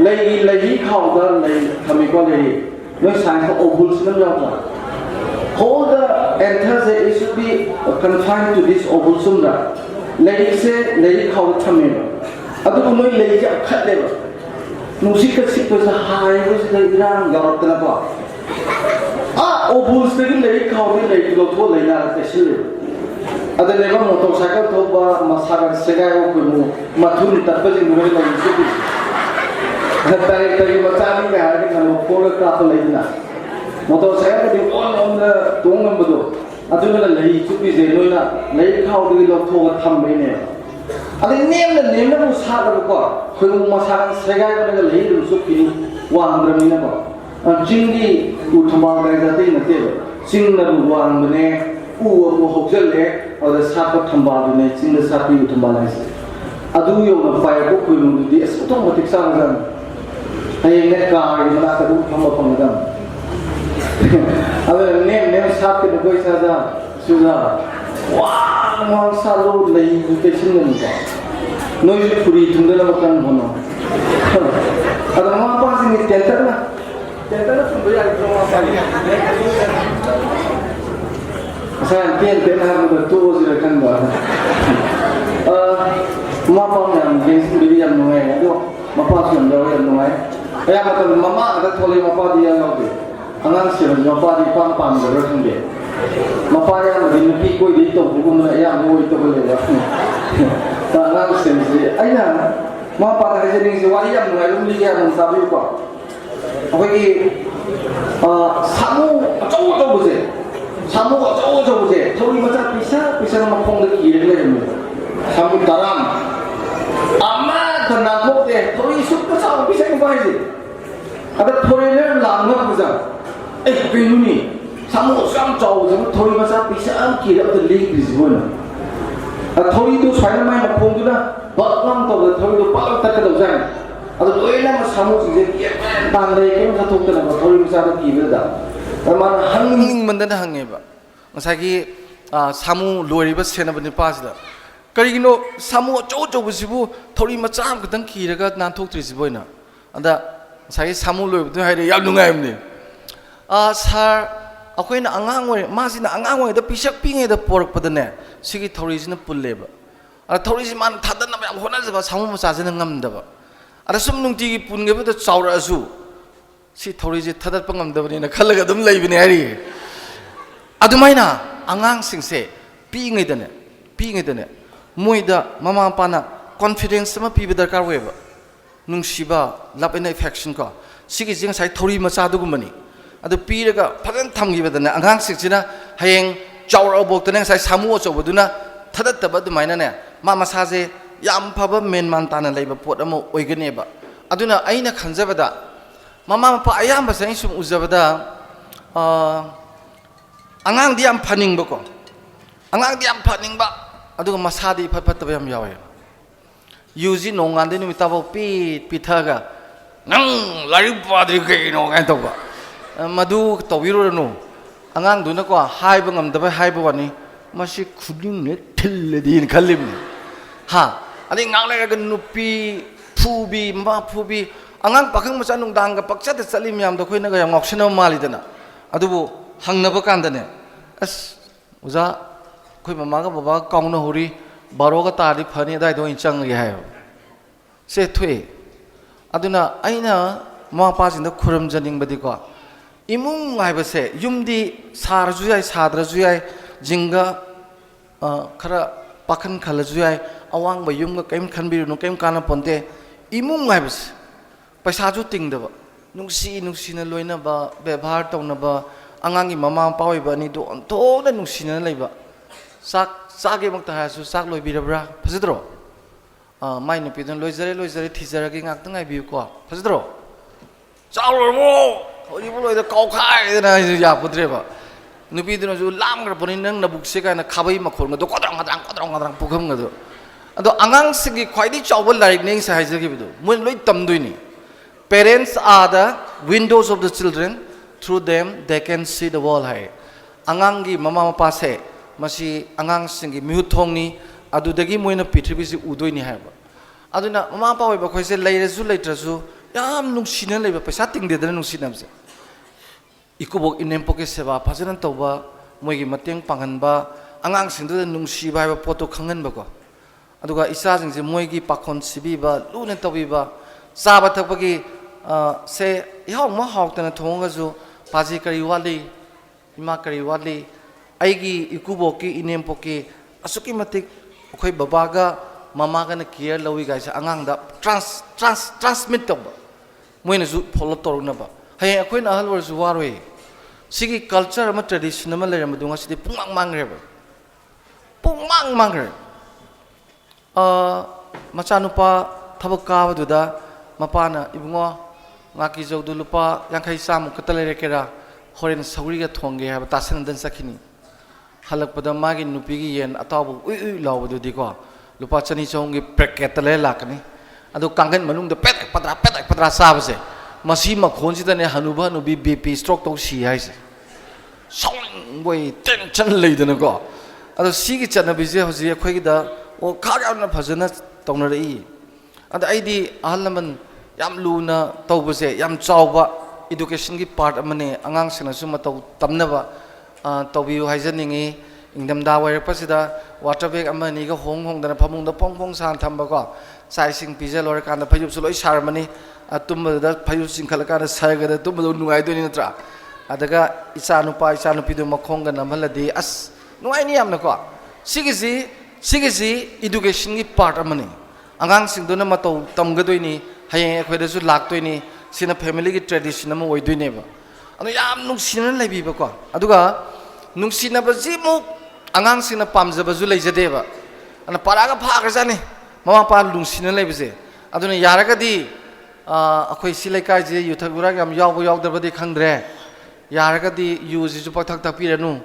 ꯂꯩꯒꯤ ꯂꯩꯍꯤ ꯈꯥꯎꯗ ꯂꯩ ꯊꯝꯃꯤꯀꯣ ꯂꯩ ꯅꯣꯏ ꯁꯥꯏꯟꯁꯇ ovulsꯤꯅ ꯌꯥꯎꯕ꯭ꯔꯥ all the anthers it should be confined to this ovulsumda ꯂꯩꯁꯦ ꯂꯩꯍꯤ ꯈꯥꯎꯗ ꯊꯝꯃꯦꯕ ꯑꯗꯨꯕꯨ ꯅꯣꯏ ꯂꯩꯁꯦ ꯑꯈꯠꯂꯦꯕ ꯅꯨꯡꯁꯤꯠꯀ ꯁꯤꯠꯄꯁꯦ ꯍꯥꯏꯕꯁꯤꯗ ꯏꯔꯥꯡ ꯌꯥꯎꯔꯛꯇꯅꯀꯣ ovulsꯗꯒꯤ ꯂꯩꯍꯤ ꯈꯥꯎꯗꯒꯤ ꯂꯩ ꯂꯧꯊꯣꯛꯑ ꯂꯩꯅꯥꯔ ꯇꯩꯁꯤꯜꯂꯦꯕ ꯑꯗꯨꯅꯦꯕ ꯃꯣꯇꯣꯔ ꯁꯥꯏꯀꯜ ꯊꯧꯕ ꯃꯁꯥꯒ ꯁꯦꯒꯥꯏꯕ ꯑꯩꯈꯣꯏꯕꯨ ꯃꯊꯨꯟ ꯇꯠꯄꯁꯤꯡꯗꯨꯅ ꯂꯩꯁꯤꯗꯤ ꯇꯔꯦꯠꯇꯒꯤ ꯃꯆꯥꯅꯤꯒ ꯍꯥꯏꯔꯒ ꯀꯩꯅꯣ ꯐꯣꯔꯒ ꯀꯥꯞꯄ ꯂꯩꯗꯅ ꯃꯣꯇꯣꯔ ꯁꯥꯏꯀꯜꯗꯤ ꯑꯣꯟꯗ ꯇꯣꯡ ꯉꯝꯕꯗꯣ ꯑꯗꯨꯅ ꯂꯩ ꯆꯨꯞꯄꯤꯁꯦ ꯅꯣꯏꯅ ꯂꯩ ꯈꯥꯎꯗꯒꯤ ꯂꯧꯊꯣꯛꯑꯒ ꯊꯝꯕꯩꯅꯦꯕ ꯑꯗꯩ ꯅꯦꯝꯅꯕꯨ ꯁꯥꯠꯂꯒꯀꯣ ꯑꯩꯈꯣꯏꯕꯨ ꯃꯁꯥꯒ ꯁꯦꯒꯥꯏꯕꯅꯒ ꯂꯩ ꯑꯗꯨꯝ ꯆꯨꯞꯈꯤꯅꯤ ꯋꯥꯡꯗ꯭ꯔꯕꯅꯤꯅꯀꯣ ꯆꯤꯡꯒꯤ ꯎ ꯊꯝꯕꯥꯜ ꯀꯥꯏꯗ ꯑꯇꯩ ꯅꯠꯇꯦꯕ ꯆꯤꯡꯅꯕꯨ ꯋꯥꯡꯕꯅꯦ ꯎ ꯑꯃꯨꯛ ꯍꯧꯖꯜꯂꯦ ꯑꯗꯨꯗ ꯁꯥꯠꯄ ꯊꯝꯕꯥꯜꯗꯨꯅꯦ ꯆꯤꯡꯗ ꯁꯥꯠꯄꯤ ꯎ ꯊꯝꯕꯥꯜ ꯍꯥꯏꯁꯦ ꯑꯗꯨ ꯌꯧꯅ ꯄꯥꯏꯔꯛꯄ ꯈꯣꯏꯔꯣꯡꯗꯨꯗꯤ ꯑꯁ ꯑꯣꯟꯊꯣꯛ ꯃꯇꯤꯛ ꯆꯥꯒꯗꯕꯅꯤ ꯍꯌꯦꯡꯅꯦ ꯀꯥꯔꯒꯤ ꯃꯅꯥꯛꯇ ꯑꯗꯨꯝ ꯐꯝꯕ ꯐꯪꯒꯗꯕꯅꯤ ꯑꯗꯨꯅ ꯅꯦꯝ ꯁꯥꯠꯀꯅꯨ ꯑꯩꯈꯣꯏ ꯏꯁꯥꯗ ꯁꯤꯗ ꯋꯥꯡ ꯁꯥꯠꯂꯨ ꯂꯩꯗꯨ ꯇꯩꯁꯤꯟꯒꯅꯨꯀꯣ ꯅꯣꯏꯁꯨ ꯐꯨꯔꯤ ꯊꯨꯡꯗꯅꯕ ꯀꯟꯅ ꯍꯣꯠꯅꯧ ꯑꯗꯣ ꯃꯃꯥ ꯃꯄꯥꯁꯤꯡꯒꯤ ꯇꯦꯟꯇꯔꯅ ꯊꯨꯡꯕ ꯌꯥꯒꯗ꯭ꯔꯣ ꯃꯃꯥ ꯃꯄꯥꯒꯤ ꯉꯁꯥꯏ ꯇꯦꯟ ꯍꯥꯏꯕꯗ ꯇꯣꯛꯑꯁꯤꯔ ꯈꯟꯕ ꯃꯃꯥ ꯃꯄꯥ ꯃꯌꯥꯝ ꯌꯦꯡꯁꯤꯟꯕꯤꯕ ꯌꯥꯝ ꯅꯨꯡꯉꯥꯏ ꯑꯗꯣ ꯃꯄꯥꯁꯨ ꯌꯥꯝ ꯌꯥꯎꯋꯦ ꯌꯥꯝ ꯅꯨꯡꯉꯥꯏ ꯑꯌꯥꯝꯕ ꯃꯇꯝꯗ ꯃꯃꯥ ꯉꯥꯛꯇ ꯊꯣꯛꯂꯛꯏ ꯃꯄꯥꯗꯤ ꯌꯥꯎꯗꯦ ꯑꯉꯥꯡꯁꯤꯡꯁꯤ ꯃꯄꯥꯗꯤ ꯏꯄꯥꯝ ꯄꯥꯝꯗꯕ꯭ꯔꯥ ꯈꯪꯗꯦ ꯃꯄꯥ ꯑꯌꯥꯝꯕꯗꯤ ꯅꯨꯄꯤ ꯀꯣꯏꯗꯩ ꯇꯧꯕꯒꯨꯝꯕꯅ ꯑꯌꯥꯝꯕ ꯑꯣꯏꯗꯕꯅꯦꯕ ꯑꯉꯥꯡꯁꯤꯡꯁꯤ ꯑꯩꯅ ꯃꯃꯥ ꯃꯄꯥꯗ ꯍꯥꯏꯖꯅꯤꯡꯉꯤꯁꯤ ꯋꯥꯔꯤ ꯌꯥꯝ ꯅꯨꯡꯉꯥꯏꯕ ꯑꯃ ꯂꯤꯒꯦ ꯌꯥꯝ ꯇꯥꯕꯤꯌꯨꯀꯣ ꯑꯩꯈꯣꯏꯒꯤ ꯁꯥꯃꯨ ꯑꯆꯧ ꯑꯆꯧꯕꯁꯦ ꯁꯥꯃꯨ ꯑꯆꯧ ꯑꯆꯧꯕꯁꯦ ꯊꯧꯔꯤ ꯃꯆꯥ ꯄꯤꯁꯥ ꯃꯈꯣꯡꯗ ꯀꯤꯔꯒ ꯂꯩꯔꯝꯃꯦꯕ ꯁꯥꯃꯨ 10 ꯑꯃꯠꯇ ꯅꯥꯟꯊꯣꯛꯇꯦ ꯊꯧꯔꯤ ꯁꯨꯛꯇ ꯆꯥꯎꯕ ꯄꯤꯁꯥ ꯍꯥꯏꯁꯦ ꯑꯗ ꯐꯣꯔꯦꯅꯔ ꯂꯥꯛꯅꯕꯁꯦ ꯀꯩꯅꯣꯅꯤ ꯁꯥꯃꯨ ꯌꯥꯝ ꯆꯥꯎꯕꯁꯤꯕꯨ ꯊꯧꯔꯤ ꯃꯆꯥ ꯄꯤꯁꯥ ꯀꯤꯔ ꯑꯝꯇ ꯂꯦꯡꯗ꯭ꯔꯤꯁꯤꯕꯨ ꯑꯣꯏꯅ ꯊꯧꯔꯤꯗꯨ ꯁꯨꯃꯥꯏꯅ ꯃꯥꯏ ꯃꯈꯣꯡꯗꯨꯅ ꯕꯛ ꯂꯥꯎ ꯇꯧꯕꯗ ꯊꯧꯔꯤꯗꯨ ꯄꯛ ꯇꯠꯀꯗꯧꯖꯥꯠꯅꯤ ꯑꯗꯨ ꯂꯣꯏꯅꯃꯛ ꯁꯥꯃꯨꯁꯤꯡꯁꯦ ꯇꯥꯟꯗꯩ ꯀꯩꯝ ꯆꯠꯊꯣꯛꯇꯅꯕ ꯊꯧꯔꯤ ꯃꯆꯥꯗ ꯀꯤꯕꯗꯨꯗ ꯃꯥꯅ ꯍꯪꯅꯤꯡꯃꯟꯗꯅ ꯍꯪꯉꯦꯕ ꯉꯁꯥꯏꯒꯤ ꯁꯥꯃꯨ ꯂꯣꯏꯔꯤꯕ ꯁꯦꯟꯅꯕ ꯅꯨꯄꯥꯁꯤꯗ ꯀꯔꯤꯒꯤꯅꯣ ꯁꯥꯃꯨ ꯑꯆꯧ ꯑꯆꯧꯕꯁꯤꯕꯨ ꯊꯧꯔꯤ ꯃꯆꯥ ꯑꯃꯈꯛꯇꯪ ꯀꯤꯔꯒ ꯅꯥꯟꯊꯣꯛꯇ꯭ꯔꯤꯁꯤꯕꯨ ꯑꯣꯏꯅ ꯑꯗ ꯉꯁꯥꯏꯒꯤ ꯁꯥꯃꯨ ꯂꯣꯏꯕꯗꯨ ꯍꯥꯏꯔꯦ ꯌꯥꯝ ꯅꯨꯡꯉꯥꯏꯕꯅꯤ ꯁꯥꯔ ꯑꯩꯈꯣꯏꯅ ꯑꯉꯥꯡ ꯑꯣꯏꯔꯦ ꯃꯥꯁꯤꯅ ꯑꯉꯥꯡ ꯑꯣꯏꯔꯤꯉꯩꯗ ꯄꯤꯁꯛ ꯄꯤꯉꯩꯗ ꯄꯣꯔꯛꯄꯗꯅꯦ ꯁꯤꯒꯤ ꯊꯧꯔꯤꯁꯤꯅ ꯄꯨꯜꯂꯦꯕ ꯑꯗ ꯊꯧꯔꯤꯁꯤ ꯃꯥꯅ ꯊꯥꯗꯅꯕ ꯌꯥꯝ ꯍꯣꯠꯅꯖꯕ ꯁꯥꯃꯨ ꯃꯆꯥꯁꯤꯅ ꯉꯝꯗꯕ ꯑꯗ ꯁꯨꯝ ꯅꯨꯡꯇꯤꯒꯤ ꯄꯨꯟꯈꯤꯕꯗ ꯆꯥꯎꯔꯛꯑꯁꯨ ꯁꯤ ꯊꯧꯔꯤꯁꯤ ꯊꯥꯗꯠꯄ ꯉꯝꯗꯕꯅꯤꯅ ꯈꯜꯂꯒ ꯑꯗꯨꯝ ꯂꯩꯕꯅꯦ ꯍꯥꯏꯔꯤ ꯑꯗꯨꯃꯥꯏꯅ ꯑꯉꯥꯡꯁꯤꯡꯁꯦ ꯄꯤꯛꯏꯉꯩꯗꯅꯦ ꯃꯣꯏꯗ ꯃꯃꯥ ꯃꯄꯥꯅ ꯀꯣꯟꯐꯤꯗꯦꯟꯁ ꯑꯃ ꯄꯤꯕ ꯗꯔꯀꯥꯔ ꯑꯣꯏꯌꯦꯕ ꯅꯨꯡꯁꯤꯕ ꯂꯞ ꯑꯦꯟ ꯑꯦꯐꯦꯛꯁꯟ ꯀꯣ ꯁꯤꯒꯤꯁꯤ ꯉꯁꯥꯏ ꯊꯧꯔꯤ ꯃꯆꯥꯗꯨꯒꯨꯝꯕꯅꯤ ꯑꯗꯨ ꯄꯤꯔꯒ ꯐꯖꯅ ꯊꯝꯈꯤꯕꯗꯅꯦ ꯑꯉꯥꯡꯁꯤꯡꯁꯤ나 ꯍꯌꯦꯡ ꯆꯥꯎꯔꯛꯑꯕꯣꯛꯇꯅꯦ ꯉꯁꯥꯏ ꯁꯥꯃꯨ ꯑꯆꯧꯕꯗꯨꯅ ꯊꯥꯗꯠꯇꯕ ꯑꯗꯨꯃꯥꯏꯅꯅꯦ ꯃꯥ ꯃꯁꯥꯁꯦ ꯌꯥꯝ ꯐꯕ ꯃꯦꯟꯃꯥꯟ ꯇꯥꯅ ꯂꯩꯕ ꯄꯣꯠ ꯑꯃ ꯑꯣꯏꯒꯅꯦꯕ ꯑꯗꯨꯅ ꯑꯩꯅ ꯈꯟꯖꯕꯗ ꯃꯃꯥ ꯃꯄꯥ ꯑꯌꯥꯝꯕꯁꯦ ꯑꯩ ꯁꯨꯝ ꯎꯖꯕꯗ ꯑꯉꯥꯡꯗꯤ ꯌꯥꯝ ꯐꯅꯤꯡꯕꯀꯣ ꯑꯉꯥꯡꯗꯤ ꯌꯥꯝ ꯐꯅꯤꯡꯕ ꯑꯗꯨꯒ ꯃꯁꯥꯗꯤ ꯏꯐꯠ ꯐꯠꯇꯕ ꯌꯥꯝ ꯌꯥꯎꯋꯦ ꯌꯨꯖꯤ ꯅꯣꯡꯉꯥꯟꯗꯩ ꯅꯨꯃꯤꯠ ꯇꯥꯐꯥꯎ ꯄꯤꯊꯛꯑꯒ ꯅꯪ ꯂꯥꯏꯔꯤꯛ ꯄꯥꯗ꯭ꯔꯤ ꯀꯩꯒꯤꯅꯣ ꯀꯥꯏꯅ ꯇꯧꯕ ꯃꯗꯨ ꯇꯧꯕꯤꯔꯨꯔꯅꯨ ꯑꯉꯥꯡꯗꯨꯅꯀꯣ ꯍꯥꯏꯕ ꯉꯝꯗꯕ ꯍꯥꯏꯕ ꯋꯥꯅꯤ ꯃꯁꯤ ꯈꯨꯗꯤꯡꯅ ꯊꯤꯜꯂꯗꯤꯅ ꯈꯜꯂꯤꯕꯅꯤ ꯑꯗꯩ ꯉꯥꯛ ꯂꯩꯔꯒ ꯅꯨꯄꯤ ꯐꯨꯕꯤ ꯃꯥ ꯐꯨꯕꯤ ꯑꯉꯥꯡ ꯄꯥꯈꯪ ꯃꯆꯥ ꯅꯨꯡꯗꯥꯡꯒ ꯄꯛꯆꯗ ꯆꯠꯂꯤ ꯃꯌꯥꯝꯗꯣ ꯑꯩꯈꯣꯏꯅꯒ ꯌꯥꯝ ꯉꯥꯎꯁꯤꯟꯅꯕ ꯃꯥꯜꯂꯤꯗꯅ ꯑꯗꯨꯕꯨ ꯍꯪꯅꯕ ꯀꯥꯟꯗꯅꯦ ꯑꯁ ꯑꯣꯖꯥ ꯑꯩꯈꯣꯏ ꯃꯃꯥꯒ ꯕꯕꯥꯒ ꯀꯥꯎꯅꯍꯧꯔꯤ ꯕꯥꯔꯣꯒ ꯇꯥꯔꯗꯤ ꯐꯅꯤ ꯑꯗꯨꯋꯥꯏꯗ ꯑꯣꯏꯅ ꯆꯪꯉꯒꯦ ꯍꯥꯏꯌꯦꯕ ꯁꯦ ꯊꯣꯛꯑꯦ ꯑꯗꯨꯅ ꯑꯩꯅ ꯃꯃꯥ ꯃꯄꯥꯁꯤꯡꯗ ꯈꯨꯔꯨꯝꯖꯅꯤꯡꯕꯗꯤꯀꯣ ꯏꯃꯨꯡ ꯍꯥꯏꯕꯁꯦ ꯌꯨꯝꯗꯤ ꯁꯥꯔꯁꯨ ꯌꯥꯏ ꯁꯥꯗ꯭ꯔꯁꯨ ꯌꯥꯏ ꯖꯤꯡꯒ ꯈꯔ ꯄꯥꯈꯟ ꯈꯜꯂꯁꯨ ꯌꯥꯏ ꯑꯋꯥꯡꯕ ꯌꯨꯝꯒ ꯀꯔꯤꯝ ꯈꯟꯕꯤꯔꯨꯅꯨ ꯀꯔꯤꯝ ꯀꯥꯟꯅꯄꯣꯟꯇꯦ ꯏꯃꯨꯡ ꯍꯥꯏꯕꯁꯦ ꯄꯩꯁꯥꯁꯨ ꯇꯤꯡꯗꯕ ꯅꯨꯡꯁꯤꯅ ꯂꯣꯏꯅꯕ ꯕꯦꯕꯥꯔ ꯇꯧꯅꯕ angangi mama mapa oiba ni do onthona nungsina leiba sak mukta hasu sak loi birabra phajidro mai nupi don loizare thizara gi ngak tangai bi ko phajidro chaulor mo hori bo loi da kau khai na ya putre ba nupi don ju lam gra poni nang na bukse ka na khabai makhol do kodrang pukham ga do ado angang singi khwaidi chawbal larik ning sa haije gi bidu mun loi tamduini parents are the windows of the children through them they can see the world hai angangi mama mapa se masi angang singi mihuthong ni adudagi moina prithvi si udoini hai ba aduna mama mapa oiba khoise leiresu leitrasu yam nungsina leiba paisa tingde dana nungsina se ikubok inem poke seba phajanan toba moigi mateng panghanba angang singdu nungsi ba poto khangan ba ko aduga isa jing je moigi pakhon sibi ba luna tobi ba saba thapagi se yaw ma hawtana thonga ju paji kari wali ima kari wali aigi ikuboki inem poki asuki matik khoi baba ga mama ga na care lawi ga sa angang da transmit to ba moina ju follow to na ba hay akhoi na hal war ju waroi sigi culture ma tradition ma le ma dunga sidi pungmang mangre ba pungmang mangre machanupa thabak ka ba duda mapana ibungo ngaki jawdu lupa yankhai sam katalere kera horen sauri ga thongge ha tasan dan sakhini halak pada magi nupi gi yen atabu ui law du di ko lupa chani chong gi packet le lakani adu kangan manung de pet patra sa ba se masi ma khon si ne hanuba nubi bp stroke to si hai se song boy tension le de na ko adu si gi chana bi je hoji khoi gi da o kha na phajana tongna ri adu ai di ahlaman yam luna tawbase yam chawba education gi part amane angang sina suma taw tamna ba tawbiu haijaningi ingdam da wai pasida water bag amani ga hong dana phamung da pong san thamba ko sai sing pizza lor kan da phayup suloi sarmani tum da phayup sing khala kan sa ga da tum do nuai do ni natra adaga isa nupi do makhong ga namhaladi as nuai ni amna ko sigisi education gi part amani angang sing do na mataw tamga do ni hayeng akhoi da su lak to ni sina family gi tradition am oi do ne ba anu yam nungsina leibi ba ko aduga nungsina ba jimu angang sina pamja ba ju leijade ba ana paraga phaga jani mama pa nungsina leibi je aduna yaraga di akhoi silai kai je yuthagura gam yaw da ba di khangdre yaraga di yu ji ju pathak tak pi ranu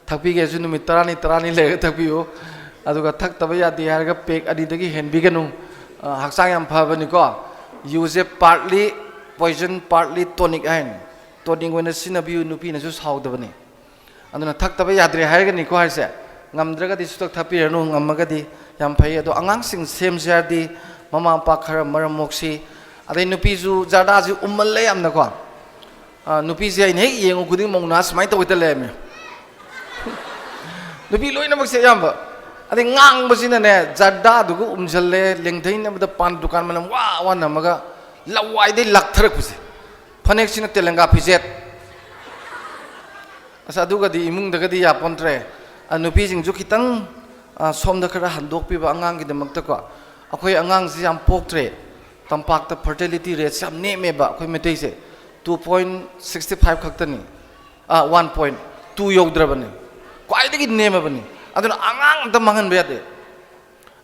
thakpi ge ju numit tarani le thakpi yo aduga thak taba ya di yaraga pek adi dagi henbi ganu haksang yam phabani ko use partly poison partly tonic ain tonic when sinabiu nupi na ju saudabani aduna thak taba yadre haigani ko haise ngamdraga di sutak thapi ranu ngamaga di yam phai ado angang sing sem jardi mama pa khara maram moksi adai nupi ju jada ju ummal le amna ko nupi je ne yengu kuding mongna smai to itale me nupi loina makse yamba adai ngang basina ne jada du gu umjalle lengthai na da pan dukan manam wa namaga lawai de lakthrak puse phanek sina telanga phijet asa duga di imung daga di yapontre anupi jing ju khitang somda khara handok pi ba angang gi demak ta ko akhoi angang ji yam poktre tampak ta fertility rate sam ne me ba akhoi metei se 2.65 khaktani 1.2 yogdrabani kwai dagi ne me bani aduna angang amta mangan bayade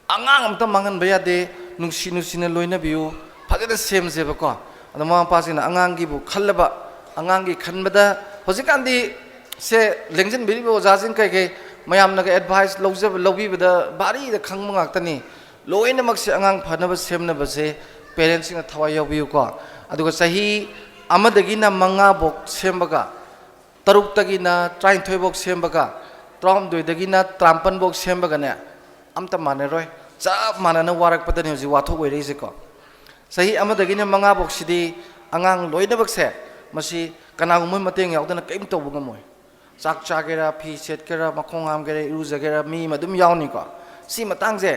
angang amta mangan bayade nungsina loina biu phajada sem je ba ko adama mama pa sina angang gi bu khallaba angang gi khanbada hojikandi se lengjen biri bo jajin kai mayam na advice lobi bada bari da khangma ngaktani loina mak se angang phanaba semna ba se parents sing thawai yobiu ko aduga sahi amadagi na manga bok sembaga taruk tagi na train thoi bok sembaga trom doi dagi na trampan bok sembaga ne amta mane roi cha manana warak patani ji watho oi rei se ko sahi amadagi na manga bok sidi angang loina bak se masi kanagum mateng yaudana kaim to bunga moi chak chagera phi set kera makhong ham gere iru jagera mi madum yauni ko si matang je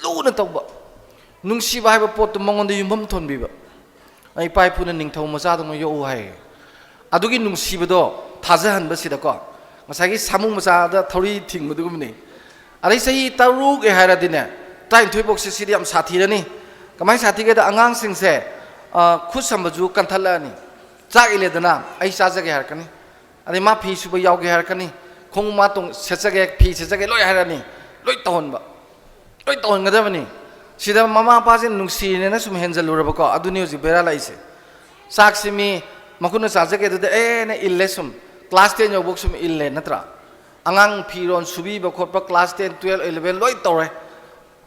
luna tawba nungsi ba haiba pot mongon de yumbam thon biba ai pai puna ningthau macha dong yo hai adugi nungsi bado thaja han ba sida ko masagi samung macha da thori thing madu gumni ari sei taruk e haira dine tain thoi bok se siriam sathi rani kamai sathi ge da angang sing se khut sambaju kanthala ni chak ile dana ai sa jage har kani อันนี้มาพีสุบยาวแกฮาร์กันนี่คงมาตรงเสร็จแกพีเสร็จแกลอยฮาร์นี่ลอยตอนบะลอยตอนกันได้ปะนี่สิดามาป้าเซนนุ่งสีเนี่ยนะสมเห็นจะรู้ระเบิดก็อดุนิวจิเบราไลเซสักสิมีมาคุณสักจะแกตัวเนี่ยอิลเลสมคลาส10อยู่บุกสมอิลเลนัตระอังพีรอนสุบีบกขดปคลาส10 12 11ลอยตัวเลย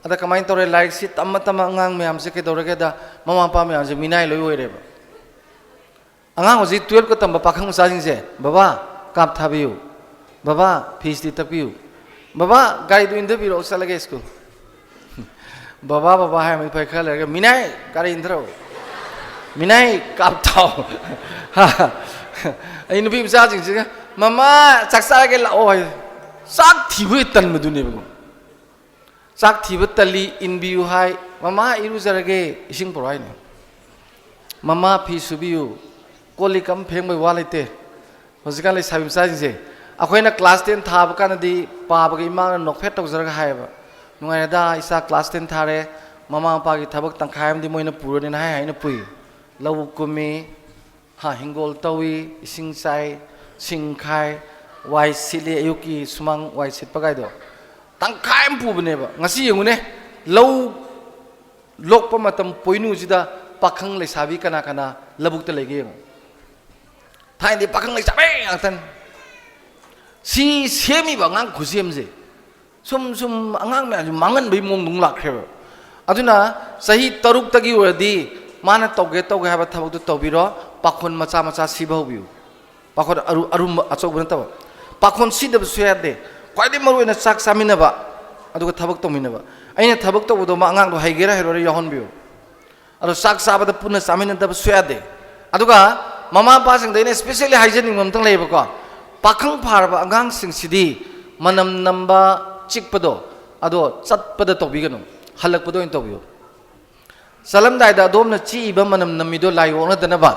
อาแต่ก็ไม่ตัวเลยไลค์สิตั้มตั้มอังไม่ทำสักแกตัวเลยแกได้มาป้าไม่ทำจะมีนายลอยเลยบะอังว่าสิ12ก็ตั้มปักขังมุสาจิงเซ่บ้ากับทับยูบ้าพีสติทับยูบ้าการดูอินเตอร์วิวอุตส่าห์เลยสกูบ้าให้ไม่ไปเข้าเลยก็มีนายการอินเตอร์มีนายกับเท่าไอ้นุ่มพี่มุสาจิงเซ่มาสักสายกันละโอ้ยสักที่วิตันมาดูนี่บ้างสักที่วิตันลีอินบิวให้มาอิรุจระเกอิชิงปรายเนี่ยมาพีสุบิวก็เลยคำเพลงไม่ว่าเลยเต้พอสิการเลยสาบิมสาจิงเซ่อาคนนักคลาส10ท่าบุกันดีป้าบุกิมานกเพชรตกจระให้บ่นุ่งไงได้อิสาคลาส10ท่าเร่มาป้ากิทับกตั้งขายมันดีมวยนับปูรนี่นะให้นับปุยลาวกุมีหิงโกลตวีสิงไซสิงไข่ไวซิลีอายุกี่สมังไวซิดปะไกดูตั้งขายมันปูบเนี่ยบ่งั้นสิอย่างงี้ลาวโลกประมาทปุยนู่นสิดาปักขังเลยสาวิกันนะลาบุกตะเลยกี่ท้ายนี้ปักขังเลยสาวิอันนั้นsi semi bang ang kusiam je sum angang me mangan bai mong dung lak kheba aduna sahi taruk tagi wadi mana toge haba thabuk tu tobiro pakhon macha siba biu pakhon arum achok ban taw pakhon sidab suya de kwai maru na sak samina ba aduga thabuk tomina ba aina thabuk to do ma angang do haigera hero yahon biu adu sak sabada punna samina da suya de aduga mama pa sing de especially hygienic mamtang leba ko pakhang pharba angang sing sidi manam namba chikpado ado chatpada tobigano halakpado in tobiyo salam dai da dom na chi ba manam namido layo na danaba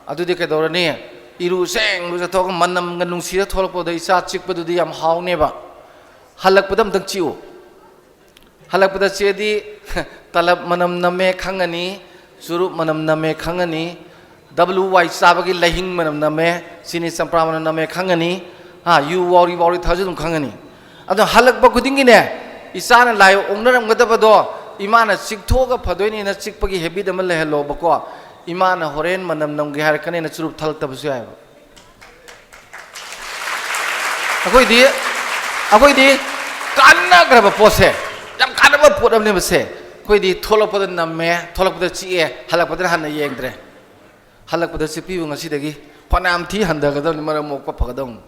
adu de kedorani iru seng lu thok manam nganung sira tholpo da isa chikpado di yam haw ne ba halakpadam dang chiu halakpada chedi talab manam name khangani suru manam name khangani WY sabagi lahing manam name sini sampra manam name khangani you worry thajum khangani ado halak ba kudingi ne isana layo ongnaram gadaba do imana sikthoga phadoini na chikpagi habit amal le hello bako imana horen manam namgi har kane na churup thal tabsu ay akoi di kanna graba pose jam kanaba podam ne base koi di tholok podan namme tholok podan chi e halak podan han yengdre halak pada sepi bunga si dagi panam thi handa kadam ni maram mok pa phakadam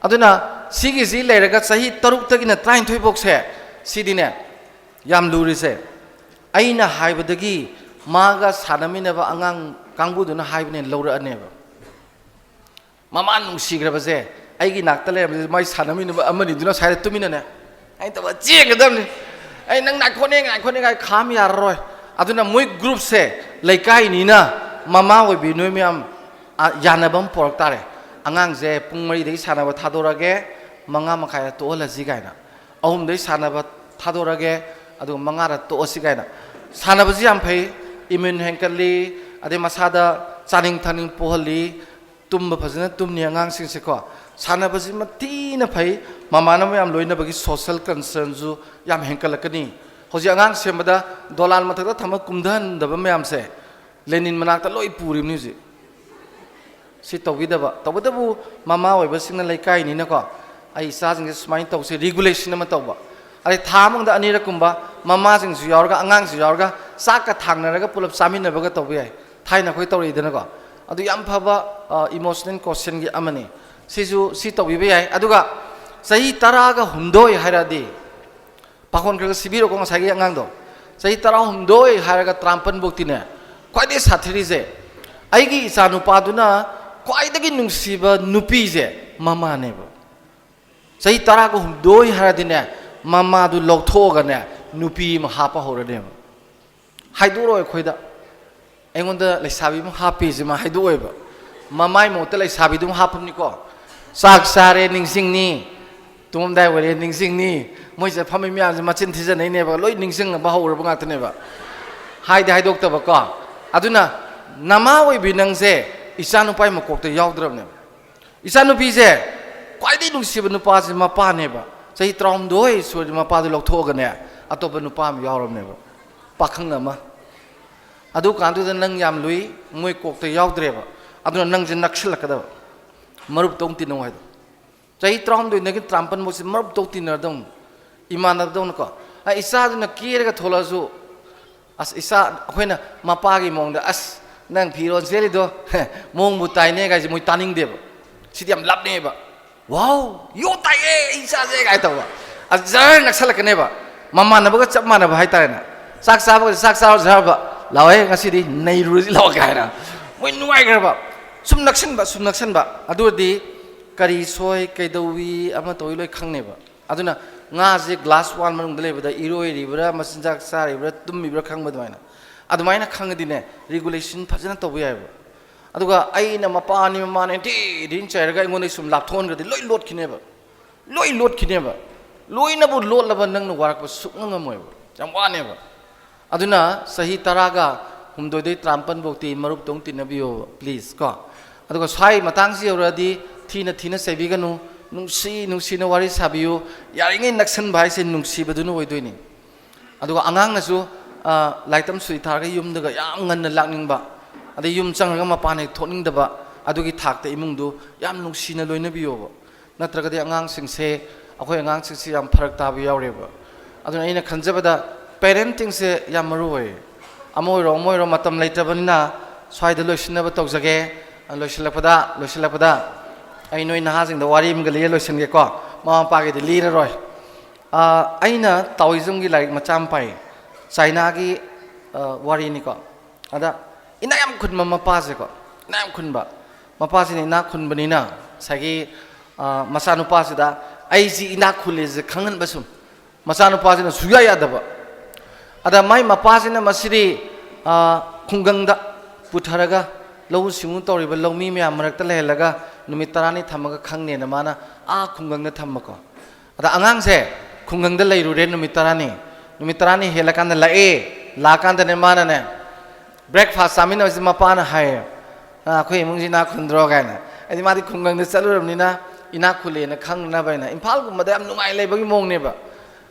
aduna sigi si leiraga sahi taruk tagina train thoi bok se sidine yam luri se aina haibadagi maga sanamina ba angang kangbu duna haibne lawra ane ba mama nung sigra ba se aigi naktale mai sanamina ba amani duna sai tumina ne ai ta ba che kadam ni ai nang nak khone ngai kham yar roi aduna moi group se laikai ni na mama we bi noi miam yanabam pork tare angang je pungmari dei sanaba thadorage manga makhaya to la jigaina ahum dei sanaba thadorage adu manga ra to sigaina sanaba ji am phai immune henkali ade masada chaning thaning pohali tumba phajana tumni angang sing se ko sanaba ji mati na phai mama na miam loina bagi social concern ju yam henkalakani hoji angang semada dolal mathak thama kumdhan daba miam se lenin manak ta loi puri music si tawidaba mama oi basing na laikai ni na ko ai sa jing smine taw se regulation ma taw ba ai thamang da ani rakumba mama jing su yaurga angang su yaurga saka thangna raga pulap samin na baga taw bi ai thaina khoi taw ri dana ko adu yam phaba emotional question gi amani si taw bi ai aduga sahi taraga humdoi hairadi pakon ka sibiro ko sagi angang do sahi tara humdoi hairaga trampan bukti ne kwai de sathiri je aigi isa nupaduna kwai dagi nungsiba nupi je mama ne ba sahi tara ko humdoi haradine mama du lokthoga ne nupi ma hapa horade haiduro khoida engonda leisabi ma hapi je ma haidoi ba mamai mo te leisabi dum hapni ko sak sare ningsing ni tum dai wale ningsing ni moi je phami mya je machin thija nei ne ba loi ningsing ba hor ba ngak ne ba haidok ta ba ko aduna nama oi binang se isanu pai makok te yaw drab ne Isa nupi se kwai nungsi ba nupa se mapa ne ba sahi trom doi so mapa du lok thog ne atop nupa mi yaw ne ba pakhang na ma adu kan tu nang yam lui moi kok te yaw dre ba adu nang je nakshil ka da marup tong tin no hai sahi trom doi ne ki trampan mo se marup tong tin na dong iman na dong ko a isa du na kir ga thola su as isa khoina mapa gi mong da as nang phiron se li do mong bu tai ne ga ji moi taning de ba sidiam lap ne ba wow yo tai e isa je ga to ba azar naksal ka ne ba mama na ba chap ma na ba hai ta na sak sa zar ba lawe ngasi di nei ru law ga na moi nuai ga ba sum naksin ba adu di kari soi kai dowi ama toi loi khang ne ba aduna nga je glass one manung dele ba da iroi ri bra masinjak sa ri bra tum mi bra khang ba dwaina adumaina khang di ne regulation phajana to ba ba aduga aina mapa ni mama ne ti din chair ga ngone sum lap thon ga di loi lot khine ba loi na bu lot la ba nang na warak ba suk nga moi ba jam wa ne ba aduna sahi taraga humdoi dei trampan bokti marup tong tin na bio please ko aduga sai matang si already thina sebi ga nu nungsi na wari sabiu yaringai naksan bai se nungsi ba du no doi ni aduga angang na su laitam sui thar ga yum da ga yam ngan na lakning ba adai yum chang ga mapa ne thoning da ba adugi thak te imung du yam nungsi na loina bio ba natraga de angang sing se akhoi angang sing si yam pharak ta bi yaw re ba aduna ina khanjaba da parenting se yam maru oi amoi ro matam laita banina swai da loisna ba tokjage loisilakpada ai noi na hajing da wari im ga le loisin ge ko ma pa ge de li ra roi aina taoism gi like macham pai china gi wari ni ko ada ina yam khun ma pa se ko ina yam khun ba ma pa se ni na khun bani na sagi masanu pa se da ai ji ina khule je khangan basum masanu pa se na suya ya da ba ada mai ma pa se na masiri khungang da putharaga lau simu tori ba lau mi me amarak ta le laga numit tarani thamaga khangne na mana khungang na thamako ada angang se khungang da leiru re numit tarani helakan da la kan da ne mana ne breakfast samin oi ma pa na hai khoi mung ji na khundro ga na ai ma di khungang da chalu ram ni na ina khule na khang na ba na imphal gu ma da am nungai lei bagi mong ne ba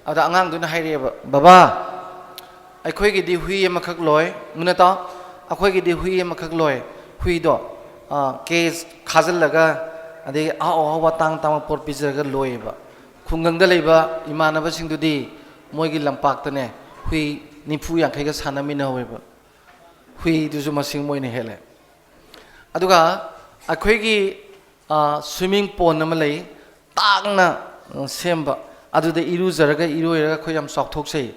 ada angang du na hai re ba baba ai khoi gi di hui ma khak loi muna ta akhoi gi di hui ma khak loi hui do case khazal laga ade wa tang por pizza ga loi ba khungang da lei ba imana ba sing du di moi gi lampak ta ne hui nifu yang khai ga sanami na hoi ba hui du su masing moi ne hele aduga akhoi gi swimming pool na ma lei tang na semba adu de iru zaraga iroiraga khoi yam sok thok sei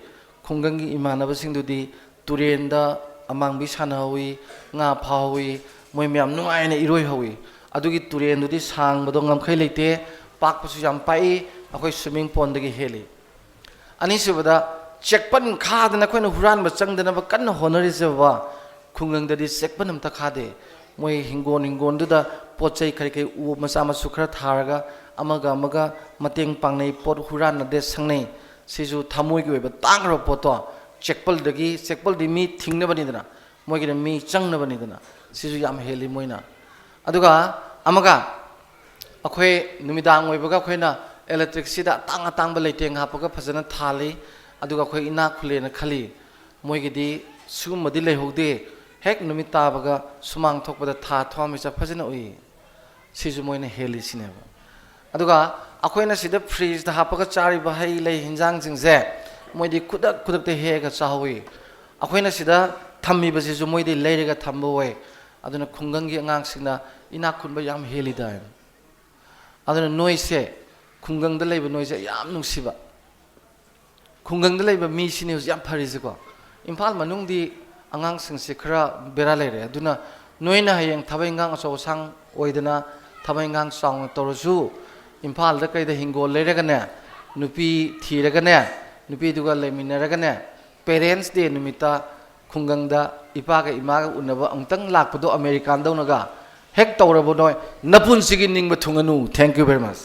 khungang gi imana ba sing du di turen da amang bi sana hui nga pha hui moi myam nungai ne iroi hui adugi turen du di sang bodong ngam khai leite pak pu su yam pai akhoi swimming pool da gi hele ani subada checkpan kha da na khoi na huran ba chang da na ba kan honori se ba khungang da di checkpan am ta kha de moi hingon du da pochai khari kai u masa ma su khara tharaga amaga mateng pangnei pot huran na de sangnei sisu thamoi gi ba tang ro poto checkpal di mi thingna bani dana moi gi mi changna bani dana sisu yam heli moina aduga amaga akhoi numidang oi baga khoina electricity da tang ba leiteng ha paga phajana thali aduga khoi ina khule na khali moi gi di sum madi le hogde hek numita baga sumang thokpada tha thwami cha phajana oi sisu moina heli sineba aduga akhoina sida freeze da ha paga chari ba hai le hinjang jingje moi di kudak te he ga chawi akhoina sida thammi ba sisu moi di leire ga thambo we aduna khungang gi angang singna ina khunba yam heli da aduna noi se khungang da leiba noi se yam nungsiba khungang da leiba mi sini yam phari se ko imphal manung di angang sing se khara bera leire aduna noina hayang thabai ngang aso sang oidana thabai ngang song torosu imphal da kai da hingol leire ga ne nupi thira ga ne nupi duga leminara ga ne parents day numita khungang da ipa ga ima ga unaba angtang lakpado american dau naga hek tawrabo noi napun sigi ning ba thunganu thank you very much